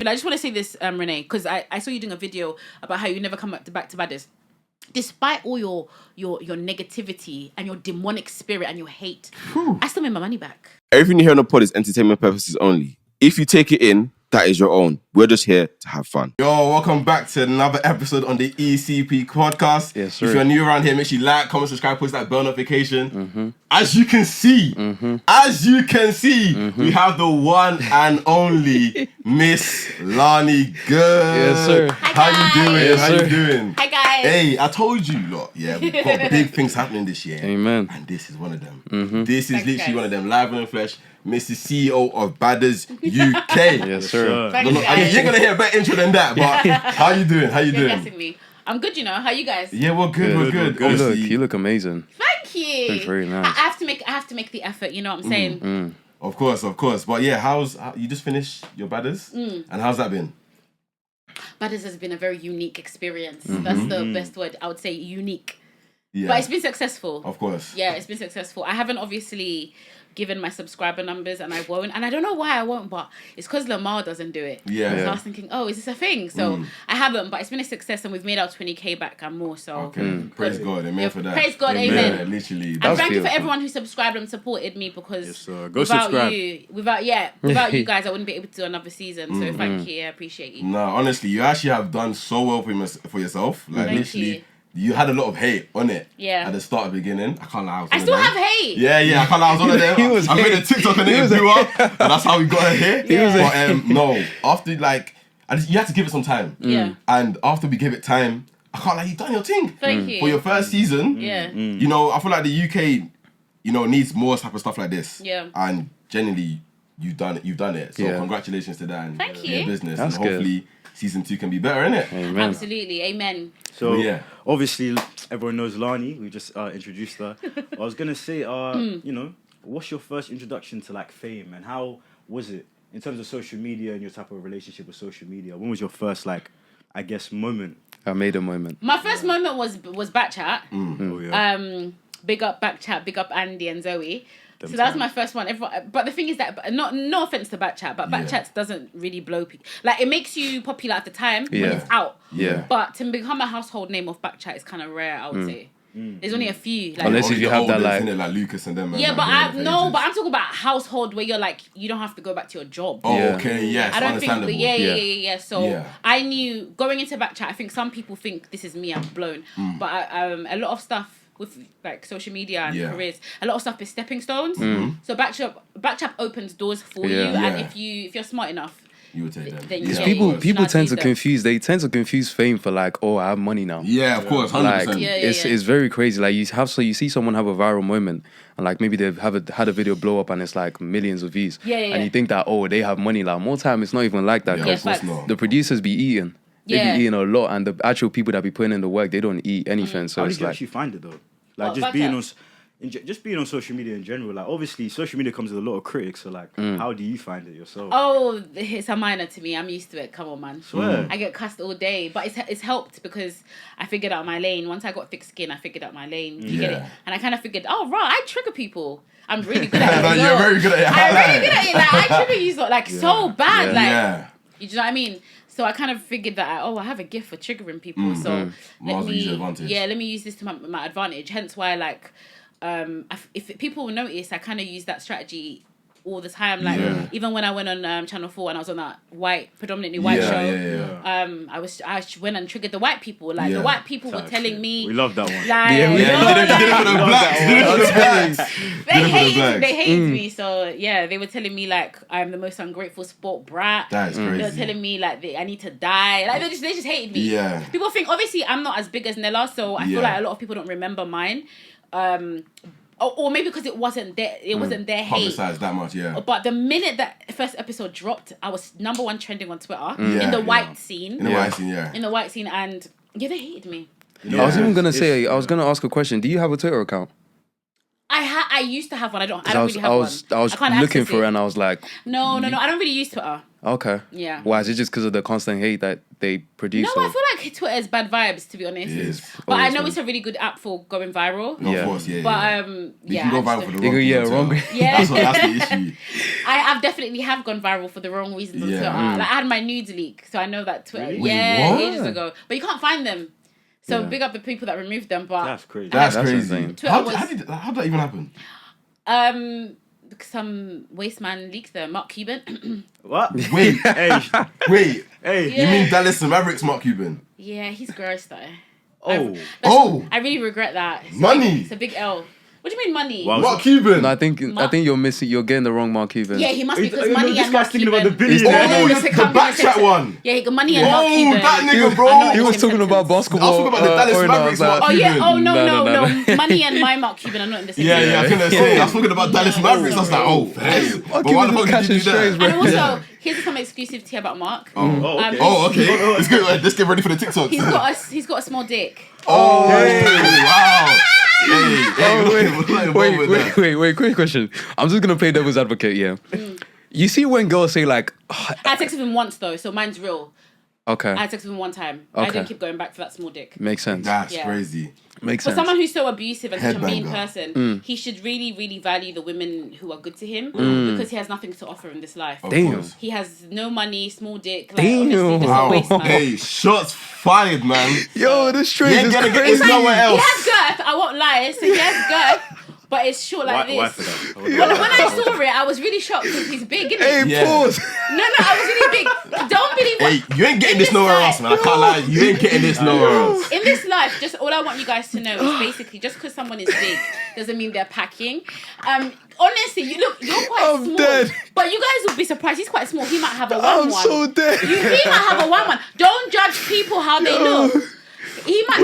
But I just want to say this, Renee, because I saw you doing a video about how you never come back to Badderz. Despite all your negativity and your demonic spirit and your hate, I still made my money back. Everything you hear on the pod is entertainment purposes only. If you take it in, that is your own. We're just here to have fun. Yo, welcome back to another episode on the ECP podcast. Yes, sir. If you're new around here, make sure you like, comment, subscribe, push that bell notification. As you can see, we have the one and only Miss Lani. Good. Yes, sir. How you doing? Yes, How sir. you doing? Hi, guys. Hey, I told you, look, yeah, we've got big things happening this year. Amen. And this is one of them. This is Thanks, literally guys. one of them, live and in flesh. Mr. CEO of Badders UK. Yes, sir. Thanks, You ain't gonna hear a better intro than that, but how you doing? How you You're doing? guessing me. I'm good, you know. How you guys? Yeah, we're good, we're good. You look amazing. Thank you. Looks very nice. I have to make the effort. You know what I'm saying? Of course. But yeah, you just finished your Badders? And how's that been? Badderz has been a very unique experience. That's the best word. I would say unique. Yeah. But it's been successful. Of course. Yeah, it's been successful. I haven't obviously given my subscriber numbers, and I won't. And I don't know why I won't, but it's because Lamar doesn't do it. Yeah. So I was thinking, oh, is this a thing? So I haven't, but it's been a success, and we've made our 20K back and more. So Okay. Praise God. Amen for that. Praise God, amen. Yeah, literally. And thank you for beautiful. everyone who subscribed and supported me, because Yes, sir. Go without subscribe. without you guys, I wouldn't be able to do another season. So thank you. I appreciate you. No, honestly, you actually have done so well for yourself. Like, Thank literally, you had a lot of hate on it. Yeah. At the start of the beginning. I can't lie. I still have hate. Yeah, I can't lie. I was one of them. He was I made a TikTok and it blew up. And that's how we got her here. Yeah. But no, after you had to give it some time. Yeah. And after we gave it time, I can't lie, you done your thing. Thank you. For your first season, Yeah. you know, I feel like the UK, you know, needs more type of stuff like this. Yeah. And generally, you've done it. So Yeah. congratulations to that and Thank your you. business. That's and hopefully season 2 can be better, innit? Amen. Absolutely. Amen. So Yeah. obviously everyone knows Lani. We just introduced her. I was gonna say, you know, what's your first introduction to like fame, and how was it in terms of social media and your type of relationship with social media? When was your first I guess moment? I made a moment. My first moment was Backchat. Oh yeah. Big up Backchat, big up Andy and Zoe. So that was my first one. But the thing is that, no offense to Backchat, but Backchat doesn't really blow people. Like, it makes you popular at the time when Yeah. it's out. Yeah. But to become a household name of Backchat is kind of rare, I would say. There's only a few. Like, Unless if you have that, like- like Lucas and them. yeah, and, but like, I'm talking about household where you're like, you don't have to go back to your job. Oh, Yeah. okay, yes, I don't think, understandable. yeah. So Yeah. I knew going into Backchat, I think some people think this is me, I'm blown. But a lot of stuff with like social media and careers, a lot of stuff is stepping stones. So Backchat opens doors for you, Yeah. and Yeah. if you're smart enough, You would take them. Then Yeah, yeah, People of course. tend to them. confuse. They tend to confuse fame for like, oh, I have money now. Yeah, of course, 100%. Like Yeah. it's very crazy. Like you see someone have a viral moment, and like maybe they've had a video blow up and it's like millions of views. Yeah. And you think that, oh, they have money. Like more time, it's not even like that. Yeah, 'cause of course facts. not. the producers be eating. They Yeah. be eating a lot, and the actual people that be putting in the work, they don't eat anything. So How it's did you like, actually find it though? Like What, just being Backchat? just being on social media in general. Like obviously social media comes with a lot of critics. So like, how do you find it yourself? oh, it's a minor to me. I'm used to it. Come on, man. Swear. I get cussed all day, but it's helped because I figured out my lane. Once I got thick skin, I figured out my lane. You get it? Yeah. And I kind of figured, oh, right, I trigger people. I'm really good at it. No, as you're well. very good at it. I'm really good at it. Like, I trigger you so bad. Yeah. Like, Yeah. you know what I mean? So I kind of figured that, I have a gift for triggering people. So Might as well use your advantage. let me use this to my advantage. Hence why, like, if people notice, I kind of use that strategy all the time. Like, Yeah. even when I went on Channel 4 and I was on that predominantly white show, I went and triggered the white people. Like, the Yeah. white people were telling me, We love that one. like, Yeah, we- yo, You did it for the like, blacks. You did it for the blacks. they hated me. So yeah, they were telling me like I'm the most ungrateful sport brat. That is They were crazy. telling me like I need to die. Like they just hated me. Yeah. People think obviously I'm not as big as Nella, so I feel Yeah. like a lot of people don't remember mine. Or maybe because it wasn't their hate. Publicized that much, yeah. But the minute that first episode dropped, I was #1 trending on Twitter Yeah, in the yeah. white scene. In the white scene, yeah. In the white scene, and yeah, they hated me. I was even gonna It's- say, I was gonna ask a question. Do you have a Twitter account? I used to have one. I don't I was really have one. I was can't looking access for it, and I was like, No, I don't really use Twitter. Okay. Yeah. Why? Is it just because of the constant hate that they produce? No, I feel like Twitter is bad vibes, to be honest. It is. But I Always know been. it's a really good app for going viral. Of course, yeah. But You yeah, can go I viral just for the don't- wrong thing. Yeah, on Twitter. wrong. Yeah. That's the issue. I've definitely have gone viral for the wrong reasons on Yeah. Twitter. Like, I had my nudes leak, so I know that Twitter. Really? Wait, Yeah, what? ages ago. But you can't find them. So Yeah. big up the people that removed them. But That's crazy. That's That's crazy. insane. Twitter How was- did that even happen? Some waste man leaked them. Mark Cuban. What? Wait, Hey, wait. hey. Yeah. You mean Dallas and Mavericks, Mark Cuban? Yeah, he's gross though. Oh. Oh. I really regret that. It's Money. It's a big L. What do you mean money? Wow. Mark Cuban. No, I think you're missing. You're getting the wrong Mark Cuban. Yeah, he must be because No, money this and guy's Mark thinking Cuban. about the billionaire. Oh, Listen, the come, back chat one. Yeah, he got money and Mark Oh, Cuban. that nigga, bro. I know He was same talking about sentence. basketball. I was talking about the Dallas no, I was Mavericks, like- Mark Oh yeah. Cuban. Oh no, No, no, no, no. Money and my Mark Cuban are not in the same. Yeah, sentence. yeah, I couldn't say. I was talking about Dallas No, Mavericks. I was like, sorry. oh, fast. Mark But why Cuban the is fuck did you catching do strays, that? bro. And also, Yeah. here's some exclusive tea about Mark. Oh, okay. Oh, okay. Let's get ready for the TikToks. He's got a small dick. Oh, wow. Hey, Wait, quick question. I'm just gonna play devil's advocate, yeah. You see when girls say like, I had sex with him once though, so mine's real. okay, I had sex with him one time. I Okay. didn't keep going back for that small dick. makes sense. That's Yeah. crazy. Makes For sense. someone who's so abusive and such a mean Headbanger. person, he should really, really value the women who are good to him because he has nothing to offer in this life. Of Damn. course. He has no money, small dick. Like, Damn. honestly, just a Wow. waste man. Hey, shots fired, man. Yo, this You straight ain't is gonna get crazy. this nowhere He else. has girth. I won't lie. So he has girth, but it's short like Why this. for that? When I saw it, I was really shocked because he's big, isn't Hey, he? Yeah. pause. No, I was really big. Don't believe what. Hey, you ain't getting this this nowhere life- else, man. I can't lie. You ain't getting this nowhere else. In this life, just all I want you guys to know is basically just because someone is big doesn't mean they're packing. Honestly, you're quite I'm small. dead. But you guys will be surprised. He's quite small. He might have a I'm 1-1. so dead. He might have a 1-1. Don't judge people how they look. He might.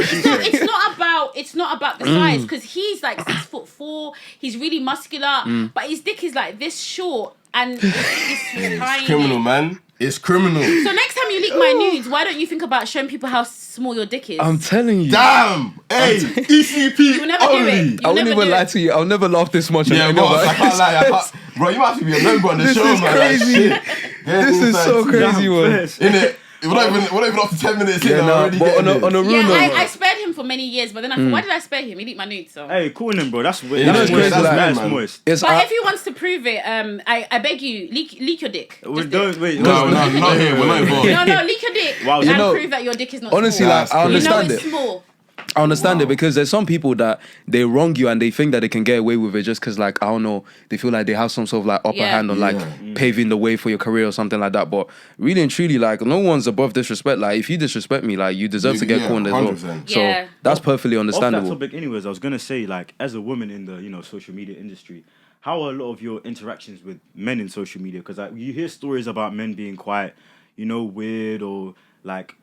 It's not about the size because he's like 6'4". He's really muscular, but his dick is like this short and it's tiny. It's criminal, man. It's criminal. So next time you leak my nudes, why don't you think about showing people how small your dick is? I'm telling you. Damn. Hey, ECP will never do only. it. I wouldn't never even do lie it. to you. I'll never laugh this much. Yeah, on bro, anyone. I can't lie. I can't. Bro, you might have to be a member on the This show, is man. crazy. Like, shit. This is so crazy, one. Innit? We're not even up to 10 minutes in. Yeah, I'm no, already but getting on a it. real Yeah, note, I spared him for many years, but then I thought, why did I spare him? He leaked my nudes, so. Hey, cool him, bro. That's weird. You know That's it's moist. crazy, That's like, nice, man. moist. it's But if he wants to prove it, I beg you, leak your dick. We Just don't wait. No, not here. We're not involved. No, leak your dick. Wow, and you know, prove that your dick is not honestly, small. like, I That's you know understand it's it. small. I understand it because there's some people that they wrong you and they think that they can get away with it just because, like, I don't know, they feel like they have some sort of like upper Yeah. hand on like paving the way for your career or something like that. But really and truly, like, no one's above disrespect. Like, if you disrespect me, like, you deserve to get Yeah, cornered as well. 100%. So Yeah. that's perfectly Off that understandable. topic, anyways, I was gonna say, like, as a woman in the social media industry, how are a lot of your interactions with men in social media? Because like, you hear stories about men being quite, weird or like,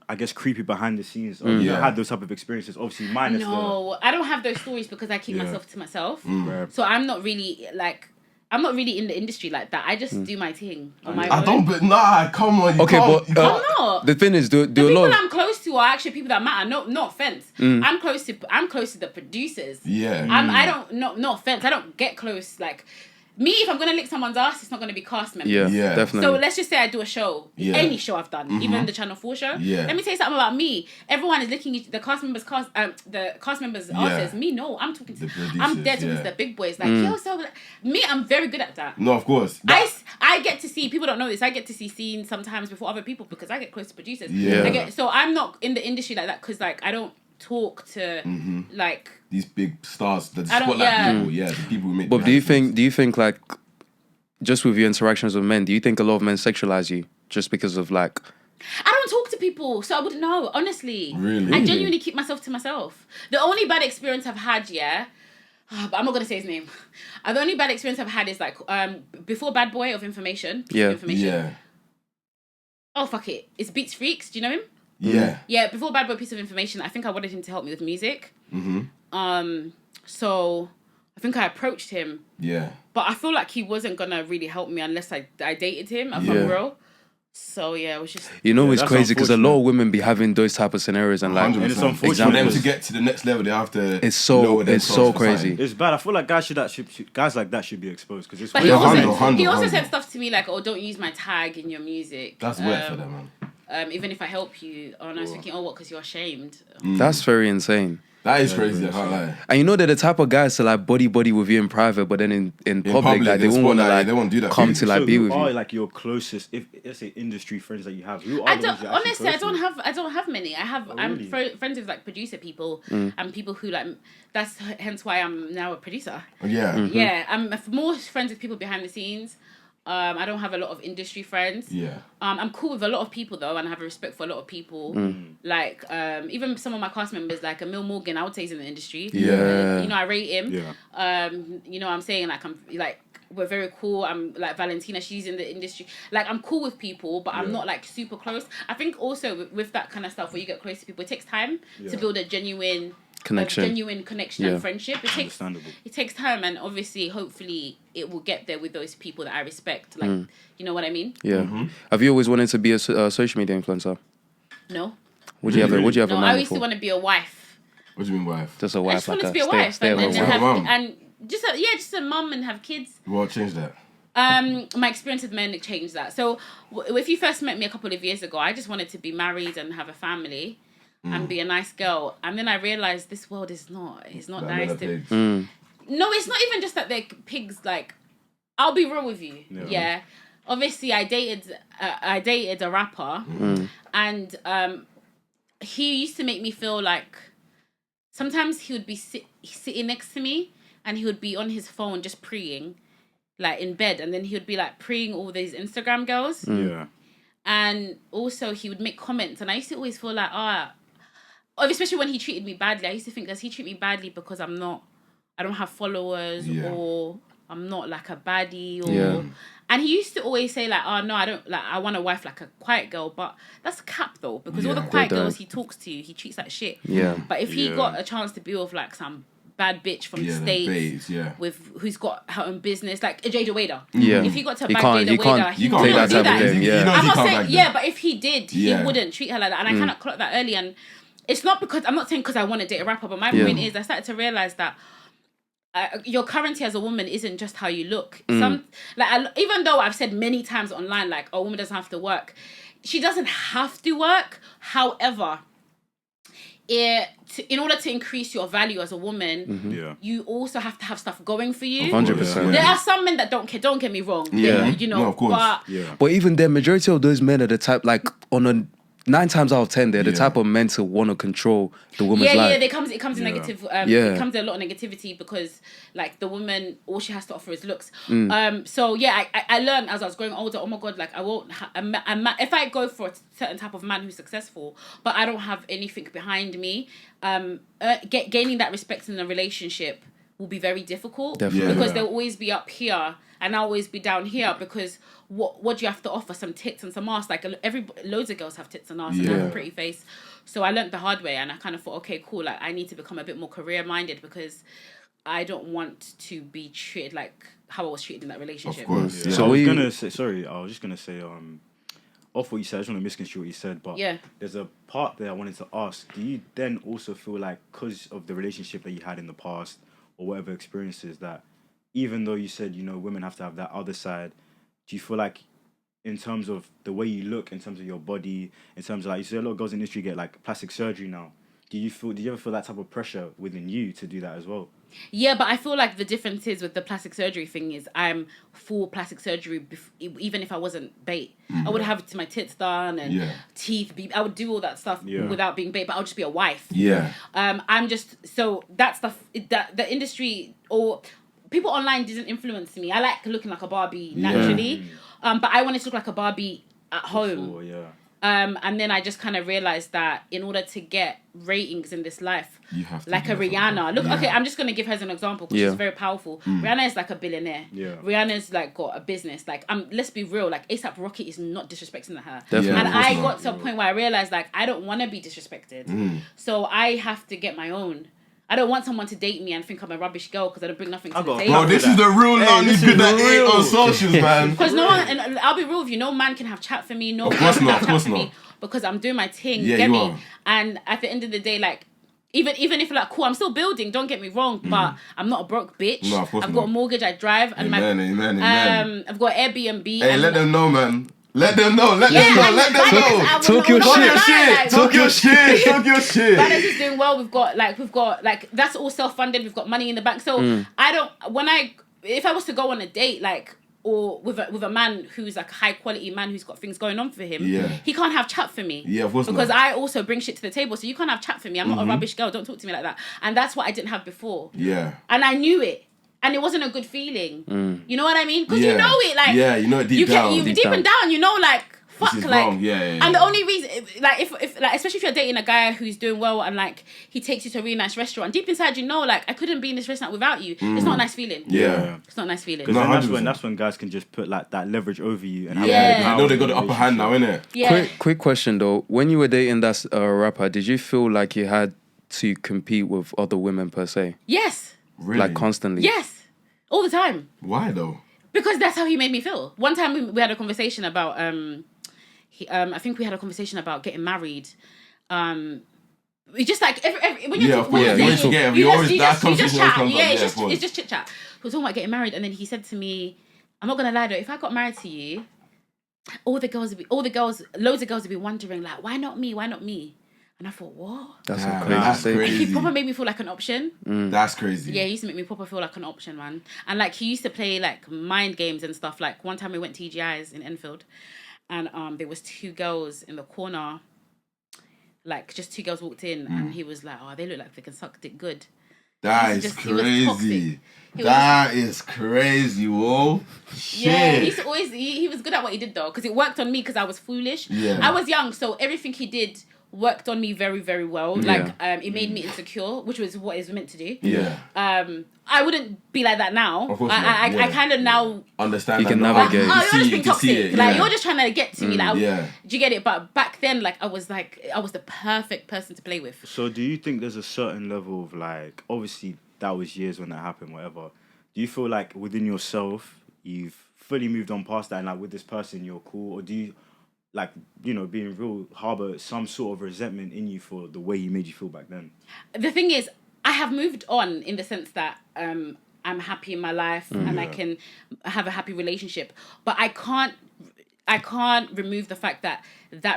I guess creepy behind the scenes. Or, you know, Yeah. had those type of experiences. Obviously, minus No, I don't have those stories because I keep Yeah. myself to myself. the. So I'm not really in the industry like that. I just do my thing on my I own. don't, but nah, come on. You Okay, can't, but you can't. I'm not. the thing is, do The a people lot of I'm close to are actually people that matter. No offense. I'm close to the producers. Yeah. I don't. No offense. I don't get close. Like me, if I'm gonna lick someone's ass, it's not gonna be cast members. yeah, Yeah. definitely. So let's just say I do a show, Yeah. any show I've done, even the Channel 4 show. Yeah. Let me tell you something about me. Everyone is licking the cast members' asses. Me, no, I'm talking to. The I'm there producers, talking yeah. to the big boys. Like yo, so me, I'm very good at that. No, of course. I get to see, people don't know this, I get to see scenes sometimes before other people because I get close to producers. Yeah. So I'm not in the industry like that because like I don't talk to like. These big stars, the I don't- spotlight yeah. people, the people who make. But the do you announcements. think like, just with your interactions with men, do you think a lot of men sexualize you just because of like? I don't talk to people, so I wouldn't know, honestly. Really? I genuinely keep myself to myself. The only bad experience I've had, but I'm not going to say his name. The only bad experience I've had is like, before Bad Boy of Information. Yeah. Information. Yeah. Oh, fuck it. It's Beats Freaks. Do you know him? Yeah. Yeah, before Bad Boy Piece of Information, I think I wanted him to help me with music. So I think I approached him, Yeah. but I feel like he wasn't going to really help me unless I dated him, if Yeah. I'm real. So yeah, it was just. You know, it's that's crazy because a lot unfortunate. of women be having those type of scenarios and like, 100%. And it's unfortunate. For them because- to get to the next level, they have to. It's so- lower it's themselves so for crazy. something. It's bad. I feel like guys like that should be exposed because it's. But Yeah, he also, handle, said, handle, he also handle. said stuff to me like, "Oh, don't use my tag in your music." That's weird for them, man. Even if I help you, and I was thinking, "Oh, what? Because you're ashamed." that's very insane. That is crazy. I can't lie. And you know they're the type of guys to like body with you in private, but then in public, public, like they in won't want to spotlight, like they won't do that come for to you. like So be who with are you. like your closest, if let's say industry friends that you have? Who are I the don't ones you're actually honestly. I close don't have many. I have. really? I'm friends with like producer people and people who like. That's hence why I'm now a producer. Yeah. Yeah, I'm more friends with people behind the scenes. I don't have a lot of industry friends. Yeah. I'm cool with a lot of people though, and I have a respect for a lot of people. Like even some of my cast members, like Emil Morgan, I would say he's in the industry. Yeah. You know, I rate him. Yeah. You know, what I'm saying like I'm like we're very cool. I'm like Valentina, she's in the industry. Like I'm cool with people, but I'm not like super close. I think also with that kind of stuff, where you get close to people, it takes time to build a genuine Connection. and friendship. Understandable. It takes time, and obviously, hopefully, it will get there with those people that I respect. Like, you know what I mean? Yeah. Have you always wanted to be a social media influencer? No. Would you have a No, man I used to before? want to be a wife. What do you mean, wife? Just a I wife, just wanted like to be a wife, stay at and home wife. have, Mum. and just a mum and have kids. What changed that? My experience with men changed that. So if you first met me a couple of years ago, I just wanted to be married and have a family and be a nice girl. And then I realized this world is not. It's not Like nice. leather To, pigs. no, it's not even just that they're pigs. Like, I'll be real with you. Yeah. Obviously, I dated a rapper, and he used to make me feel like sometimes he would be sitting next to me and he would be on his phone just preying, like in bed, and then he would be like preying all these Instagram girls. Yeah. And also he would make comments, and I used to always feel like, especially when he treated me badly, I used to think, does he treat me badly because I don't have followers, or I'm not like a baddie, or and he used to always say like, no, I don't, like, I want a wife like a quiet girl, but that's cap though, because all the quiet girls he talks to, he treats like shit. Yeah. But if he got a chance to be with like some bad bitch from the States, with who's got her own business, like Jada Wader. Yeah. If he got to He bag can't- Jada he Wader, can't he play wouldn't that do type of that. game, yeah. You know I'm he not can't saying, bag yeah, them. but if he did, he wouldn't treat her like that. And I kind of clocked that early, and it's not because, I'm not saying because I want to date a rapper, but my point is I started to realize that your currency as a woman isn't just how you look. Even though I've said many times online, like, a woman doesn't have to work. She doesn't have to work. However, in order to increase your value as a woman, you also have to have stuff going for you. 100%. There are some men that don't care. Don't get me wrong. Yeah. You know, No, of course. but But even the majority of those men are the type, like, on a 9 times out of 10, they're the type of men to want to control the woman's life. it comes in negative. It comes in a lot of negativity because, like, the woman, all she has to offer is looks. So yeah, I learned as I was growing older. Oh my god, like, I won't. If I go for a certain type of man who's successful, but I don't have anything behind me, gaining that respect in a relationship will be very difficult. Definitely. Because they'll always be up here and I'll always be down here, because what do you have to offer? Some tits and some ass. Like, loads of girls have tits and ass and have a pretty face. So I learned the hard way, and I kind of thought, okay, cool, like, I need to become a bit more career minded, because I don't want to be treated like how I was treated in that relationship. Of course. Yeah. So I was we- just gonna say, off what you said, I just want to misconstrue what you said, but there's a part there I wanted to ask. Do you then also feel like, because of the relationship that you had in the past, or whatever experiences, that even though you said, you know, women have to have that other side, do you feel like, in terms of the way you look, in terms of your body, in terms of, like, you see a lot of girls in the industry get like plastic surgery now. Do you ever feel that type of pressure within you to do that as well? Yeah, but I feel like the difference is with the plastic surgery thing is I'm for plastic surgery even if I wasn't bait. I would have my tits done and teeth. I would do all that stuff without being bait, but I would just be a wife. Yeah. I'm just, so that stuff, that the industry or people online didn't influence me. I like looking like a Barbie naturally, but I wanted to look like a Barbie at home. Before, yeah. And then I just kind of realized that in order to get ratings in this life, You have to like do a that Rihanna. something. Look, Yeah. okay, I'm just going to give her as an example because she's very powerful. Rihanna is like a billionaire. Yeah. Rihanna's like got a business. Like, let's be real, like ASAP Rocky is not disrespecting her. Definitely. Yeah, And of course I not. got to a point where I realized, like, I don't want to be disrespected. So I have to get my own. I don't want someone to date me and think I'm a rubbish girl because I don't bring nothing to the Bro, table. this is the real Lani bit that ain't on socials, man. Because no one, and I'll be real with you, no man can have chat for me. No Of man course can not, have of chat course for not. me because I'm doing my thing. Yeah, get you me? are. And at the end of the day, like, even if like, cool, I'm still building. Don't get me wrong, but I'm not a broke bitch. No, of course I've not. got a mortgage. I drive, and Amen. I've got Airbnb. Hey, and let them know, man. Let them know. Let them and know. Let them Badderz, know. I Talk your will not shit. lie, like, Talk your shit. Talk your shit. Badderz is doing well. We've got that's all self-funded. We've got money in the bank. So if I was to go on a date, like, or with a man who's like a high quality man who's got things going on for him, he can't have chat for me. Yeah, of course because not. I also bring shit to the table. So you can't have chat for me. I'm not a rubbish girl. Don't talk to me like that. And that's what I didn't have before. Yeah. And I knew it. And it wasn't a good feeling. You know what I mean? Because Yeah. you know it, like, Yeah, you know it deep down. Deep and down, you know, like, fuck, is like, wrong. Yeah. and the only reason, like, if like, especially if you're dating a guy who's doing well and like he takes you to a really nice restaurant, deep inside you know, like, I couldn't be in this restaurant without you. It's not a nice feeling. Yeah. It's not a nice feeling. Because No, that's when guys can just put like that leverage over you and have Yeah. You know they got the upper hand now, innit? Yeah. Quick question though. When you were dating that rapper, did you feel like you had to compete with other women per se? Yes. Really? Like constantly? Yes. All the time. Why though? Because that's how he made me feel. One time we had a conversation about I think we had a conversation about getting married. We just like every when you're Yeah, of course. when Yeah, you're dating, yeah, you we always- just that conversation always chat. comes up. Yeah, Yeah, of course. it's just chit chat. We were talking about getting married, and then he said to me, "I'm not gonna lie though. If I got married to you, loads of girls would be wondering like, why not me? Why not me?" And I thought, what? That's Damn, a crazy that's statement. crazy. He proper made me feel like an option. That's crazy. Yeah, he used to make me proper feel like an option, man. And like he used to play like mind games and stuff. Like one time we went to TGI's in Enfield, and there was two girls in the corner. Like just two girls walked in, and he was like, "Oh, they look like they can suck dick good." That He is was crazy. toxic. That is crazy, whoa. Shit. Yeah, he used to always he was good at what he did though, because it worked on me because I was foolish. Yeah. I was young, so everything he did worked on me very, very well. Like it made me insecure, which was what it's meant to do. Yeah. I wouldn't be like that now. Of course not, I yeah. kind of now Understand You that can now. navigate. oh, You you're see just it, being you can see toxic. it, Like yeah. you're just trying to get to me. Like, yeah. do you get it? But back then, like I was the perfect person to play with. So do you think there's a certain level of like, obviously that was years when that happened, whatever. Do you feel like within yourself you've fully moved on past that and like with this person you're cool, or do you like, you know, being real, harbour some sort of resentment in you for the way he made you feel back then? The thing is, I have moved on in the sense that I'm happy in my life and I can have a happy relationship, but I can't remove the fact that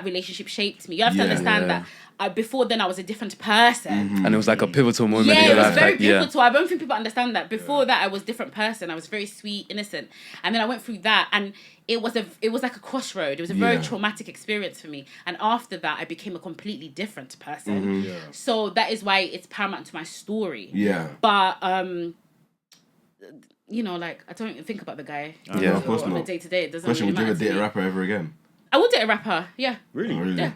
relationship shaped me. You have to understand that before then I was a different person. And it was like a pivotal moment Yeah, in it your was life. very like, yeah. pivotal. I don't think people understand that. Before that, I was a different person. I was very sweet, innocent, and then I went through that, and it was like a crossroad. It was a very traumatic experience for me. And after that, I became a completely different person. So that is why it's paramount to my story. Yeah. But you know, like I don't even think about the guy. Yeah, of course on a not. day to day. It doesn't Question, really would you matter ever to date a me. rapper ever again? I would date a rapper. Yeah. Really? Oh, really? Yeah.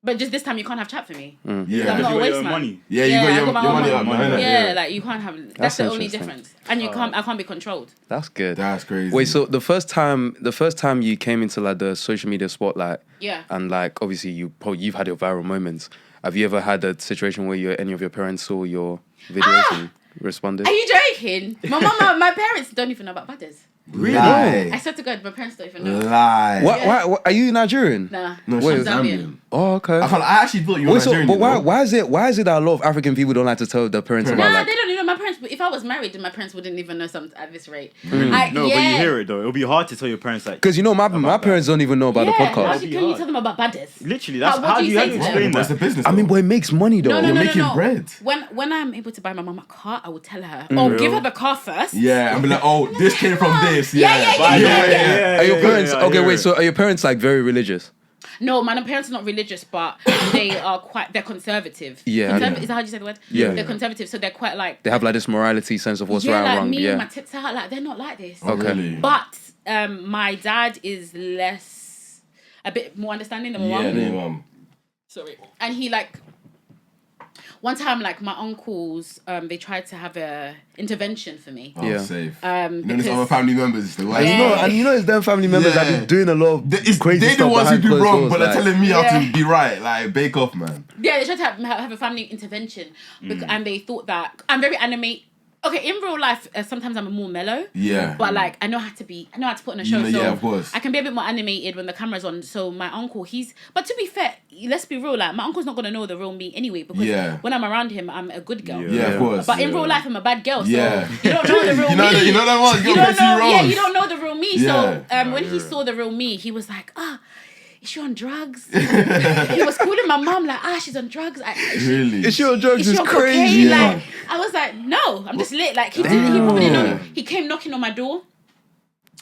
But just this time, you can't have chat for me. Yeah. I'm not You a got waste your own man. money. Yeah, you Yeah, got I your got my money own up, money. man. Yeah, like you can't have. That's the only interesting. difference, and I can't be controlled. That's good. That's crazy. Wait, so the first time you came into like the social media spotlight, Yeah. and like obviously you've had your viral moments. Have you ever had a situation where any of your parents saw your videos and responded? Are you joking? My parents don't even know about Badderz. Really? I swear to God, my parents don't even know. Lie. Why are you Nigerian? Nah. No, Wait, she's Zambian. Oh, okay. I actually thought you were Wait, so, Nigerian. but you know? why is it that a lot of African people don't like to tell their parents about Nah, like? they don't even know. My parents. If I was married, then my parents wouldn't even know something at this rate. No, but you hear it though. It'll be hard to tell your parents like. Because you know my parents don't even know about the How podcast. can you tell them about Badderz? Literally, that's What how do do you you say to them? explain But it's that? a business. I mean, but it makes money though. No. making bread. When I'm able to buy my mum a car, I will tell her. Oh, give her the car first. Yeah, and be like, oh, this came from this. Yeah. Are your parents yeah, okay? yeah. Wait, so are your parents like very religious? No, my parents are not religious, but they're conservative. Yeah, Is that how you say the word? Yeah. They're conservative, so they're quite like. They have like this morality sense of what's right and like wrong. me and my Yeah. tits out, like they're not like this. Okay. Really? But my dad is a bit more understanding than my Yeah, mum. they mum. Sorry. And he like one time, like my uncles, they tried to have a intervention for me. Oh, safe. Because there's other family members. The It's them family members that be doing a lot of crazy stuff. They the ones who do wrong, doors, but they're telling me how to be right. Like, Bake Off, man. Yeah, they tried to have a family intervention, and they thought that I'm very animate. Okay, in real life, sometimes I'm more mellow. Yeah. But like, I know how to put on a show. So yeah, of course. I can be a bit more animated when the camera's on. So my uncle, but to be fair, let's be real, like my uncle's not gonna know the real me anyway, because when I'm around him, I'm a good girl. Yeah, of course. But in real life, I'm a bad girl. So you Yeah. don't know the real me. You know that one. You don't know. Yeah, you don't know the real me. Yeah. So when he saw the real me, he was like, is she on drugs? He was calling my mom like, she's on drugs. Really? Is she on drugs? Is she It's on crazy. cocaine? Like, I was like, no, I'm just lit. Like he probably didn't know. He came knocking on my door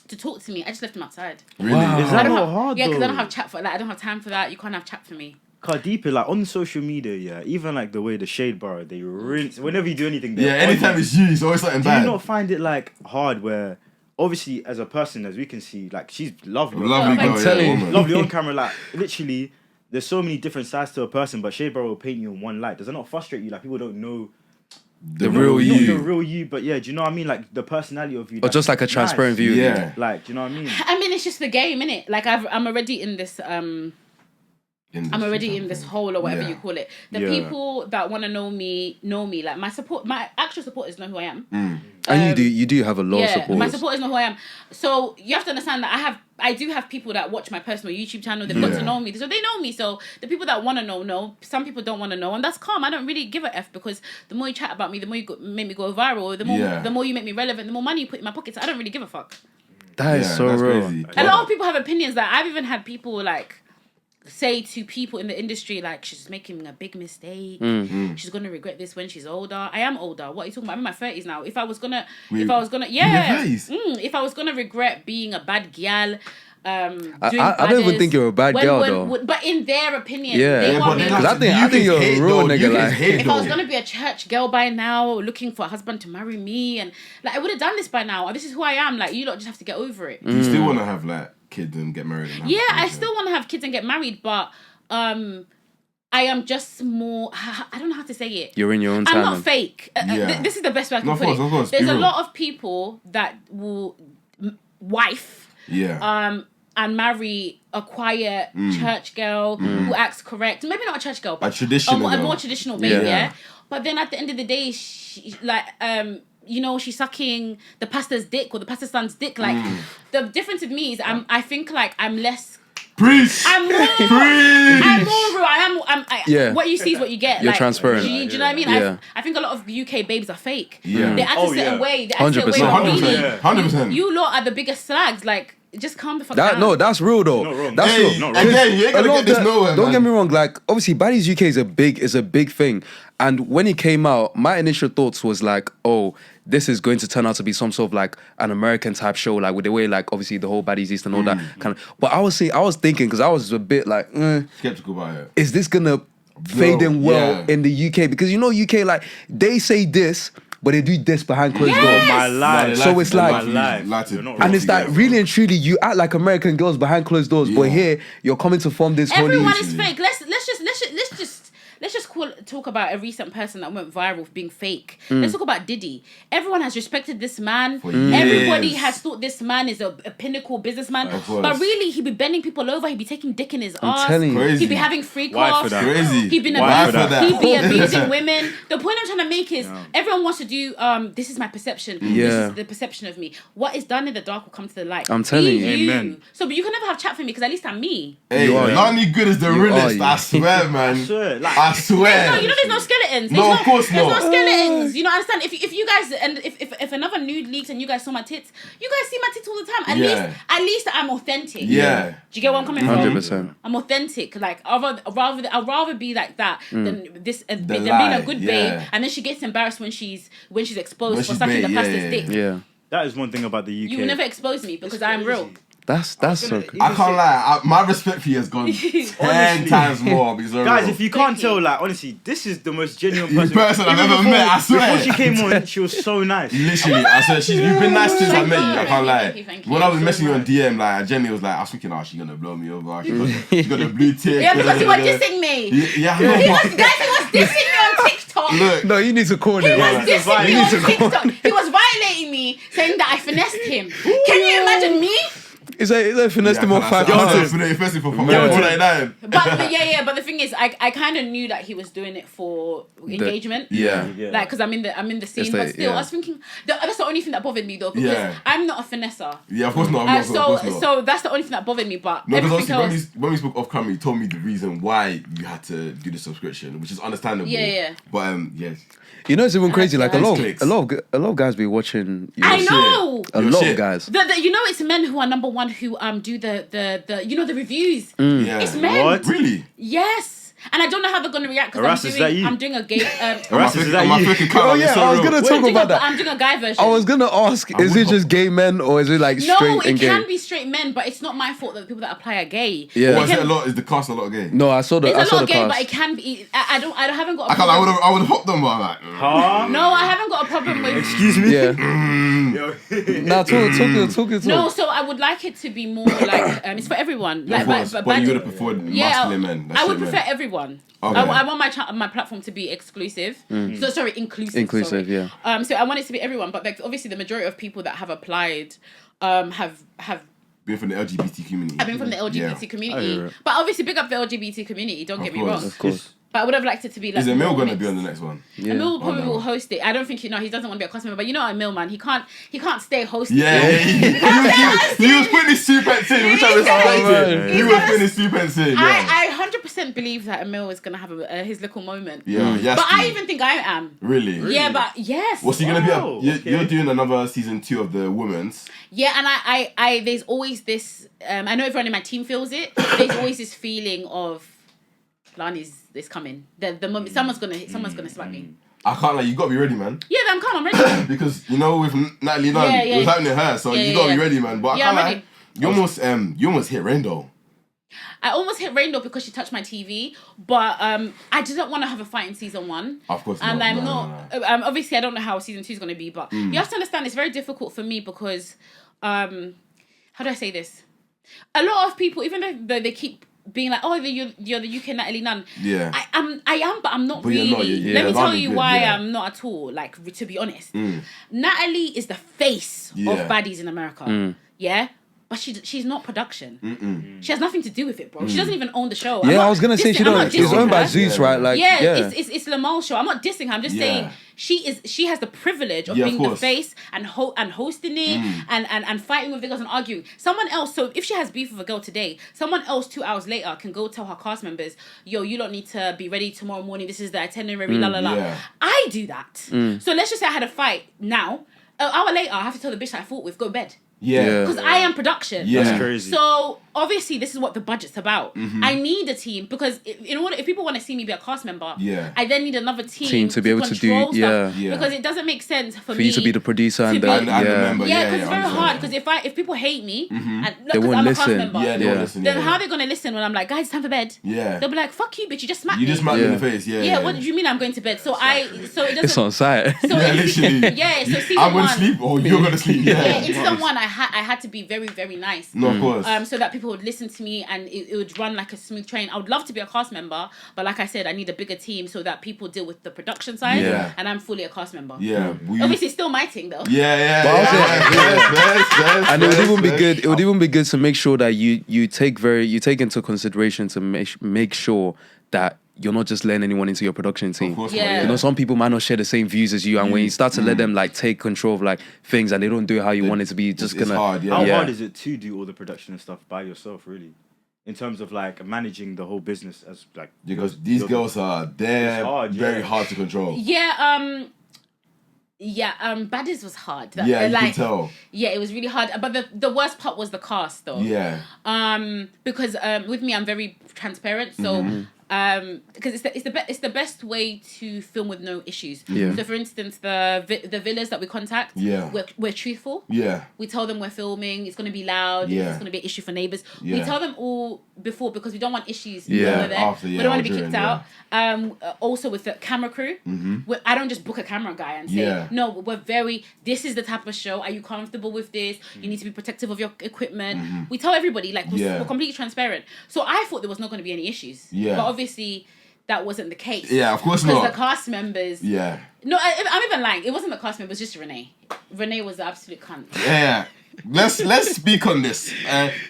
to talk to me. I just left him outside. Really? Wow. Is that not hard? Yeah, because I don't have chat for that. I don't have time for that. You can't have chat for me. Deep, like on social media, even like the way the Shadeborough, they rinse whenever you do anything. Yeah, anytime it's you, it's always something Do bad. you not find it like hard where, obviously, as a person, as we can see, like she's lovely. Lovely girl, I'm telling you. woman. Lovely on camera, like literally, there's so many different sides to a person, but Shadeborough will paint you in one light. Does it not frustrate you? Like people don't know The real you. the real you, but yeah, do you know what I mean? Like the personality of you. Or just like a transparent view. Yeah. Like, do you know what I mean? I mean, it's just the game, innit? Like I'm already in this. I'm already in this hole or whatever you call it. The people that want to know me. Like my actual supporters know who I am. And you do have a lot of support. My supporters know who I am. So you have to understand that I do have people that watch my personal YouTube channel. They've got to know me, so they know me. So the people that want to know. Some people don't want to know, and that's calm. I don't really give a f, because the more you chat about me, the more you make me go viral. The more you make me relevant, the more money you put in my pockets. I don't really give a fuck. That is so real. Crazy. A lot of people have opinions. That I've even had people like say to people in the industry, like, she's making a big mistake. She's gonna regret this when she's older. I am older. What are you talking about? I'm in my 30s now. If I was gonna regret being a bad gal, I don't even think you're a bad girl though. But in their opinion, Yeah, they want me. because I think you're a real nigga. Like, If I was gonna be a church girl by now, looking for a husband to marry me, and like I would have done this by now. This is who I am. Like, you lot just have to get over it. You still want to have like kids and get married? And I still want to have kids and get married, but I am just more. I don't know how to say it. you're in your own time. I'm not fake. This is the best way I can put it. Of course. There's a lot of people that will wife. And marry a quiet church girl who acts correct. Maybe not a church girl, but a more traditional babe, yeah. But then at the end of the day, she, like, she's sucking the pastor's dick or the pastor's son's dick. Like, the difference with me is I think like I'm less. Preach. I'm more real. What you see is what you get. You're like, transparent. Do you know what I mean? Yeah. I think a lot of UK babes are fake. Yeah. They act a certain way. They act a certain way. 100%. 100%. You lot are the biggest slags. Like, just calm the fuck down. No, that's real though. Not wrong. That's real. Not wrong. Again, you ain't gonna get this nowhere. Don't get me wrong. Like, obviously, Badders UK is a big thing. And when it came out, my initial thoughts was like, oh, this is going to turn out to be some sort of like an American type show, like with the way, like, obviously the whole Badders East and all that kind of. But I was thinking, because I was a bit like, skeptical about it. Is this gonna fade in well in the UK? Because UK, like, they say this, but they do this behind closed doors. My life. So it's like, and it's like really and truly, you act like American girls behind closed doors, but here you're coming to form this. Everyone is fake. Let's just talk about a recent person that went viral for being fake. Let's talk about Diddy. Everyone has respected this man. Everybody has thought this man is a pinnacle businessman. But really, he'd be bending people over. He'd be taking dick in his ass. He'd be having free calls. He'd be abusing women. The point I'm trying to make is everyone wants to do, this is my perception. This is the perception of me. What is done in the dark will come to the light. I'm telling you. Amen. So, but you can never have chat for me because at least I'm me. Hey, Lani good is the realest. I swear, man. I swear. There's no skeletons. Of course not. There's no skeletons. You know, understand? If you guys, and if another nude leaks and you guys saw my tits, you guys see my tits all the time. At least I'm authentic. Yeah. Do you get where I'm coming from? 100%. I'm authentic. Like I'd rather be like that than this than being a good babe, and then she gets embarrassed when she's exposed for sucking the pastor's dick. Yeah. That is one thing about the UK. You will never expose me because I'm real. That's so good. I can't lie. My respect for you has gone 10 times more. Guys, if you can't tell, like, honestly, this is the most genuine person I've ever met. I swear. Before she came on, she was so nice. Literally, I swear, you've been nice since I met you. I can't lie. Thank you. When I was messaging you on DM, like, Jenny was like, I was thinking, she's gonna blow me over. She got a blue tick. Yeah, because you were dissing me. Yeah, Guys, he was dissing me on TikTok. Look. No, you need to call him. He was dissing me You on need to call TikTok. He was violating me, saying that I finessed him. Can you imagine me? Is that finesse him on £5? Firstly for £4.99. But the thing is, I kind of knew that he was doing it for engagement. Yeah. Like, because I'm in the scene, but still, I was thinking that's the only thing that bothered me though, because I'm not a finesser. Yeah, of course not. So that's the only thing that bothered me. But no, everything because else, when we spoke off camera, you told me the reason why you had to do the subscription, which is understandable. Yeah. But yes. You know, it's even crazy. Like a lot Clicks. of guys be watching. I know. A lot of guys. You know, it's men who are number one who do the you know, the reviews. Yeah. It's men. What? Really? Yes. And I don't know how they're gonna react because I'm doing a gay. Oh yeah, I was gonna talk about that. I'm doing a guy version. I was gonna ask, is it just gay men or is it like straight No, and gay? it can be straight men, but it's not my fault that the people that apply are gay. Yeah. Or is the cast a lot of gay? No, I saw the It's a lot of gay, cast. but it can be. I haven't got. I would have hopped them, but I'm like, Huh? No, I haven't got a problem with. Excuse me? Yeah. Now talk it. No, so I would like it to be more like it's for everyone. Like, but you would have preferred masculine men. I would prefer everyone. Okay. I want my platform to be exclusive. So sorry, inclusive. Inclusive, sorry. yeah. So I want it to be everyone, but like, obviously the majority of people that have applied have been from the LGBT community. I've been from the LGBT community, but obviously big up the LGBT community. Don't get me wrong. Of course. But I would have liked it to be like. Is Emil going to mixed. be on the next one? Yeah. Emil probably will host it. I don't think he doesn't want to be a customer, but you know Emil, man, he can't stay hosting. Yeah. He was putting his soup and tin, which I respected. He was putting his soup and tin. I 100% believe that Emil is gonna have his little moment. Yeah, yes. But I even think I am. Really? Yeah, but yes. What's he gonna be? You're doing another season 2 of the women's. Yeah, and I there's always this. I know everyone in my team feels it. There's always this feeling of Lani's coming. The moment someone's gonna smack me. I can't you gotta be ready, man. Yeah, I'm ready. Because you know with Natalie Nunn, it was happening to her, so you gotta be ready, man. But I can't lie, you almost hit rain though. I almost hit Rainbow because she touched my TV, but I didn't want to have a fight in season 1. Of course not. And I'm not. Obviously, I don't know how season 2 is going to be, but you have to understand it's very difficult for me because, how do I say this? A lot of people, even though they keep being like, oh, you're the UK Natalie Nunn. Yeah. I am, but I'm not But really. you're not, Let me tell that'd you be good, why yeah. I'm not at all. Like, to be honest, Natalie is the face of baddies in America. Yeah. But she's not production. She has nothing to do with it, bro. She doesn't even own the show. Yeah, I was gonna say she don't. She's owned by Zeus, right? Like, it's Lamal's show. I'm not dissing her. I'm just saying she has the privilege of being the face and hosting it and fighting with the girls and arguing. Someone else. So if she has beef with a girl today, someone else 2 hours later can go tell her cast members, "Yo, you don't need to be ready tomorrow morning. This is the itinerary." La la la. Yeah. I do that. So let's just say I had a fight now. An hour later, I have to tell the bitch that I fought with, go bed. Yeah. Because I am production. Yeah. That's crazy. So obviously this is what the budget's about. I need a team because if people want to see me be a cast member, I then need another team to be able to do stuff. Because it doesn't make sense for me you to be the producer and the member. Yeah, because it's very hard. Because if people hate me and they won't I'm listen. a cast member, They won't listen. then how are they gonna listen when I'm like, guys, it's time for bed? Yeah. They'll be like, fuck you, bitch, you just smacked You me. just smacked me in the face. Yeah, what do you mean I'm going to bed? So it doesn't. It's on site. So literally. Yeah, so season I'm gonna 1. sleep or you're gonna sleep. Yeah, in season 1, I had to be very, very nice. No, of course. So that people would listen to me and it would run like a smooth train. I would love to be a cast member, but like I said, I need a bigger team so that people deal with the production side. Yeah. And I'm fully a cast member. Yeah. Obviously, it's still my thing though. And it would even be good. It would even be good to make sure that you take into consideration to make sure that you're not just letting anyone into your production team. Of course Yeah. You know, some people might not share the same views as you, and when you start to let them like take control of like things and they don't do it how you want it to be, just it's gonna. hard, yeah. How hard is it to do all the production and stuff by yourself, really? In terms of like managing the whole business as like because these girls are very hard to control. Yeah, Badderz was hard. You can tell. Yeah, it was really hard. But the worst part was the cast, though. Yeah. Because with me, I'm very transparent. So because it's the best way to film with no issues. Yeah. So for instance, the villas that we contact, we're truthful. Yeah. We tell them we're filming. It's going to be loud. Yeah. It's going to be an issue for neighbors. Yeah. We tell them all before because we don't want issues. Yeah. Over there. After, we don't want to be kicked out. Also with the camera crew, I don't just book a camera guy and say, no, we're this is the type of show. Are you comfortable with this? You need to be protective of your equipment. We tell everybody, like, we're completely transparent. So I thought there was not going to be any issues. Yeah. But obviously, that wasn't the case. Yeah, of course because not. the cast members. Yeah. No, I'm even lying. It wasn't the cast members, just Renee. Renee was the absolute cunt. Yeah. Let's speak on this.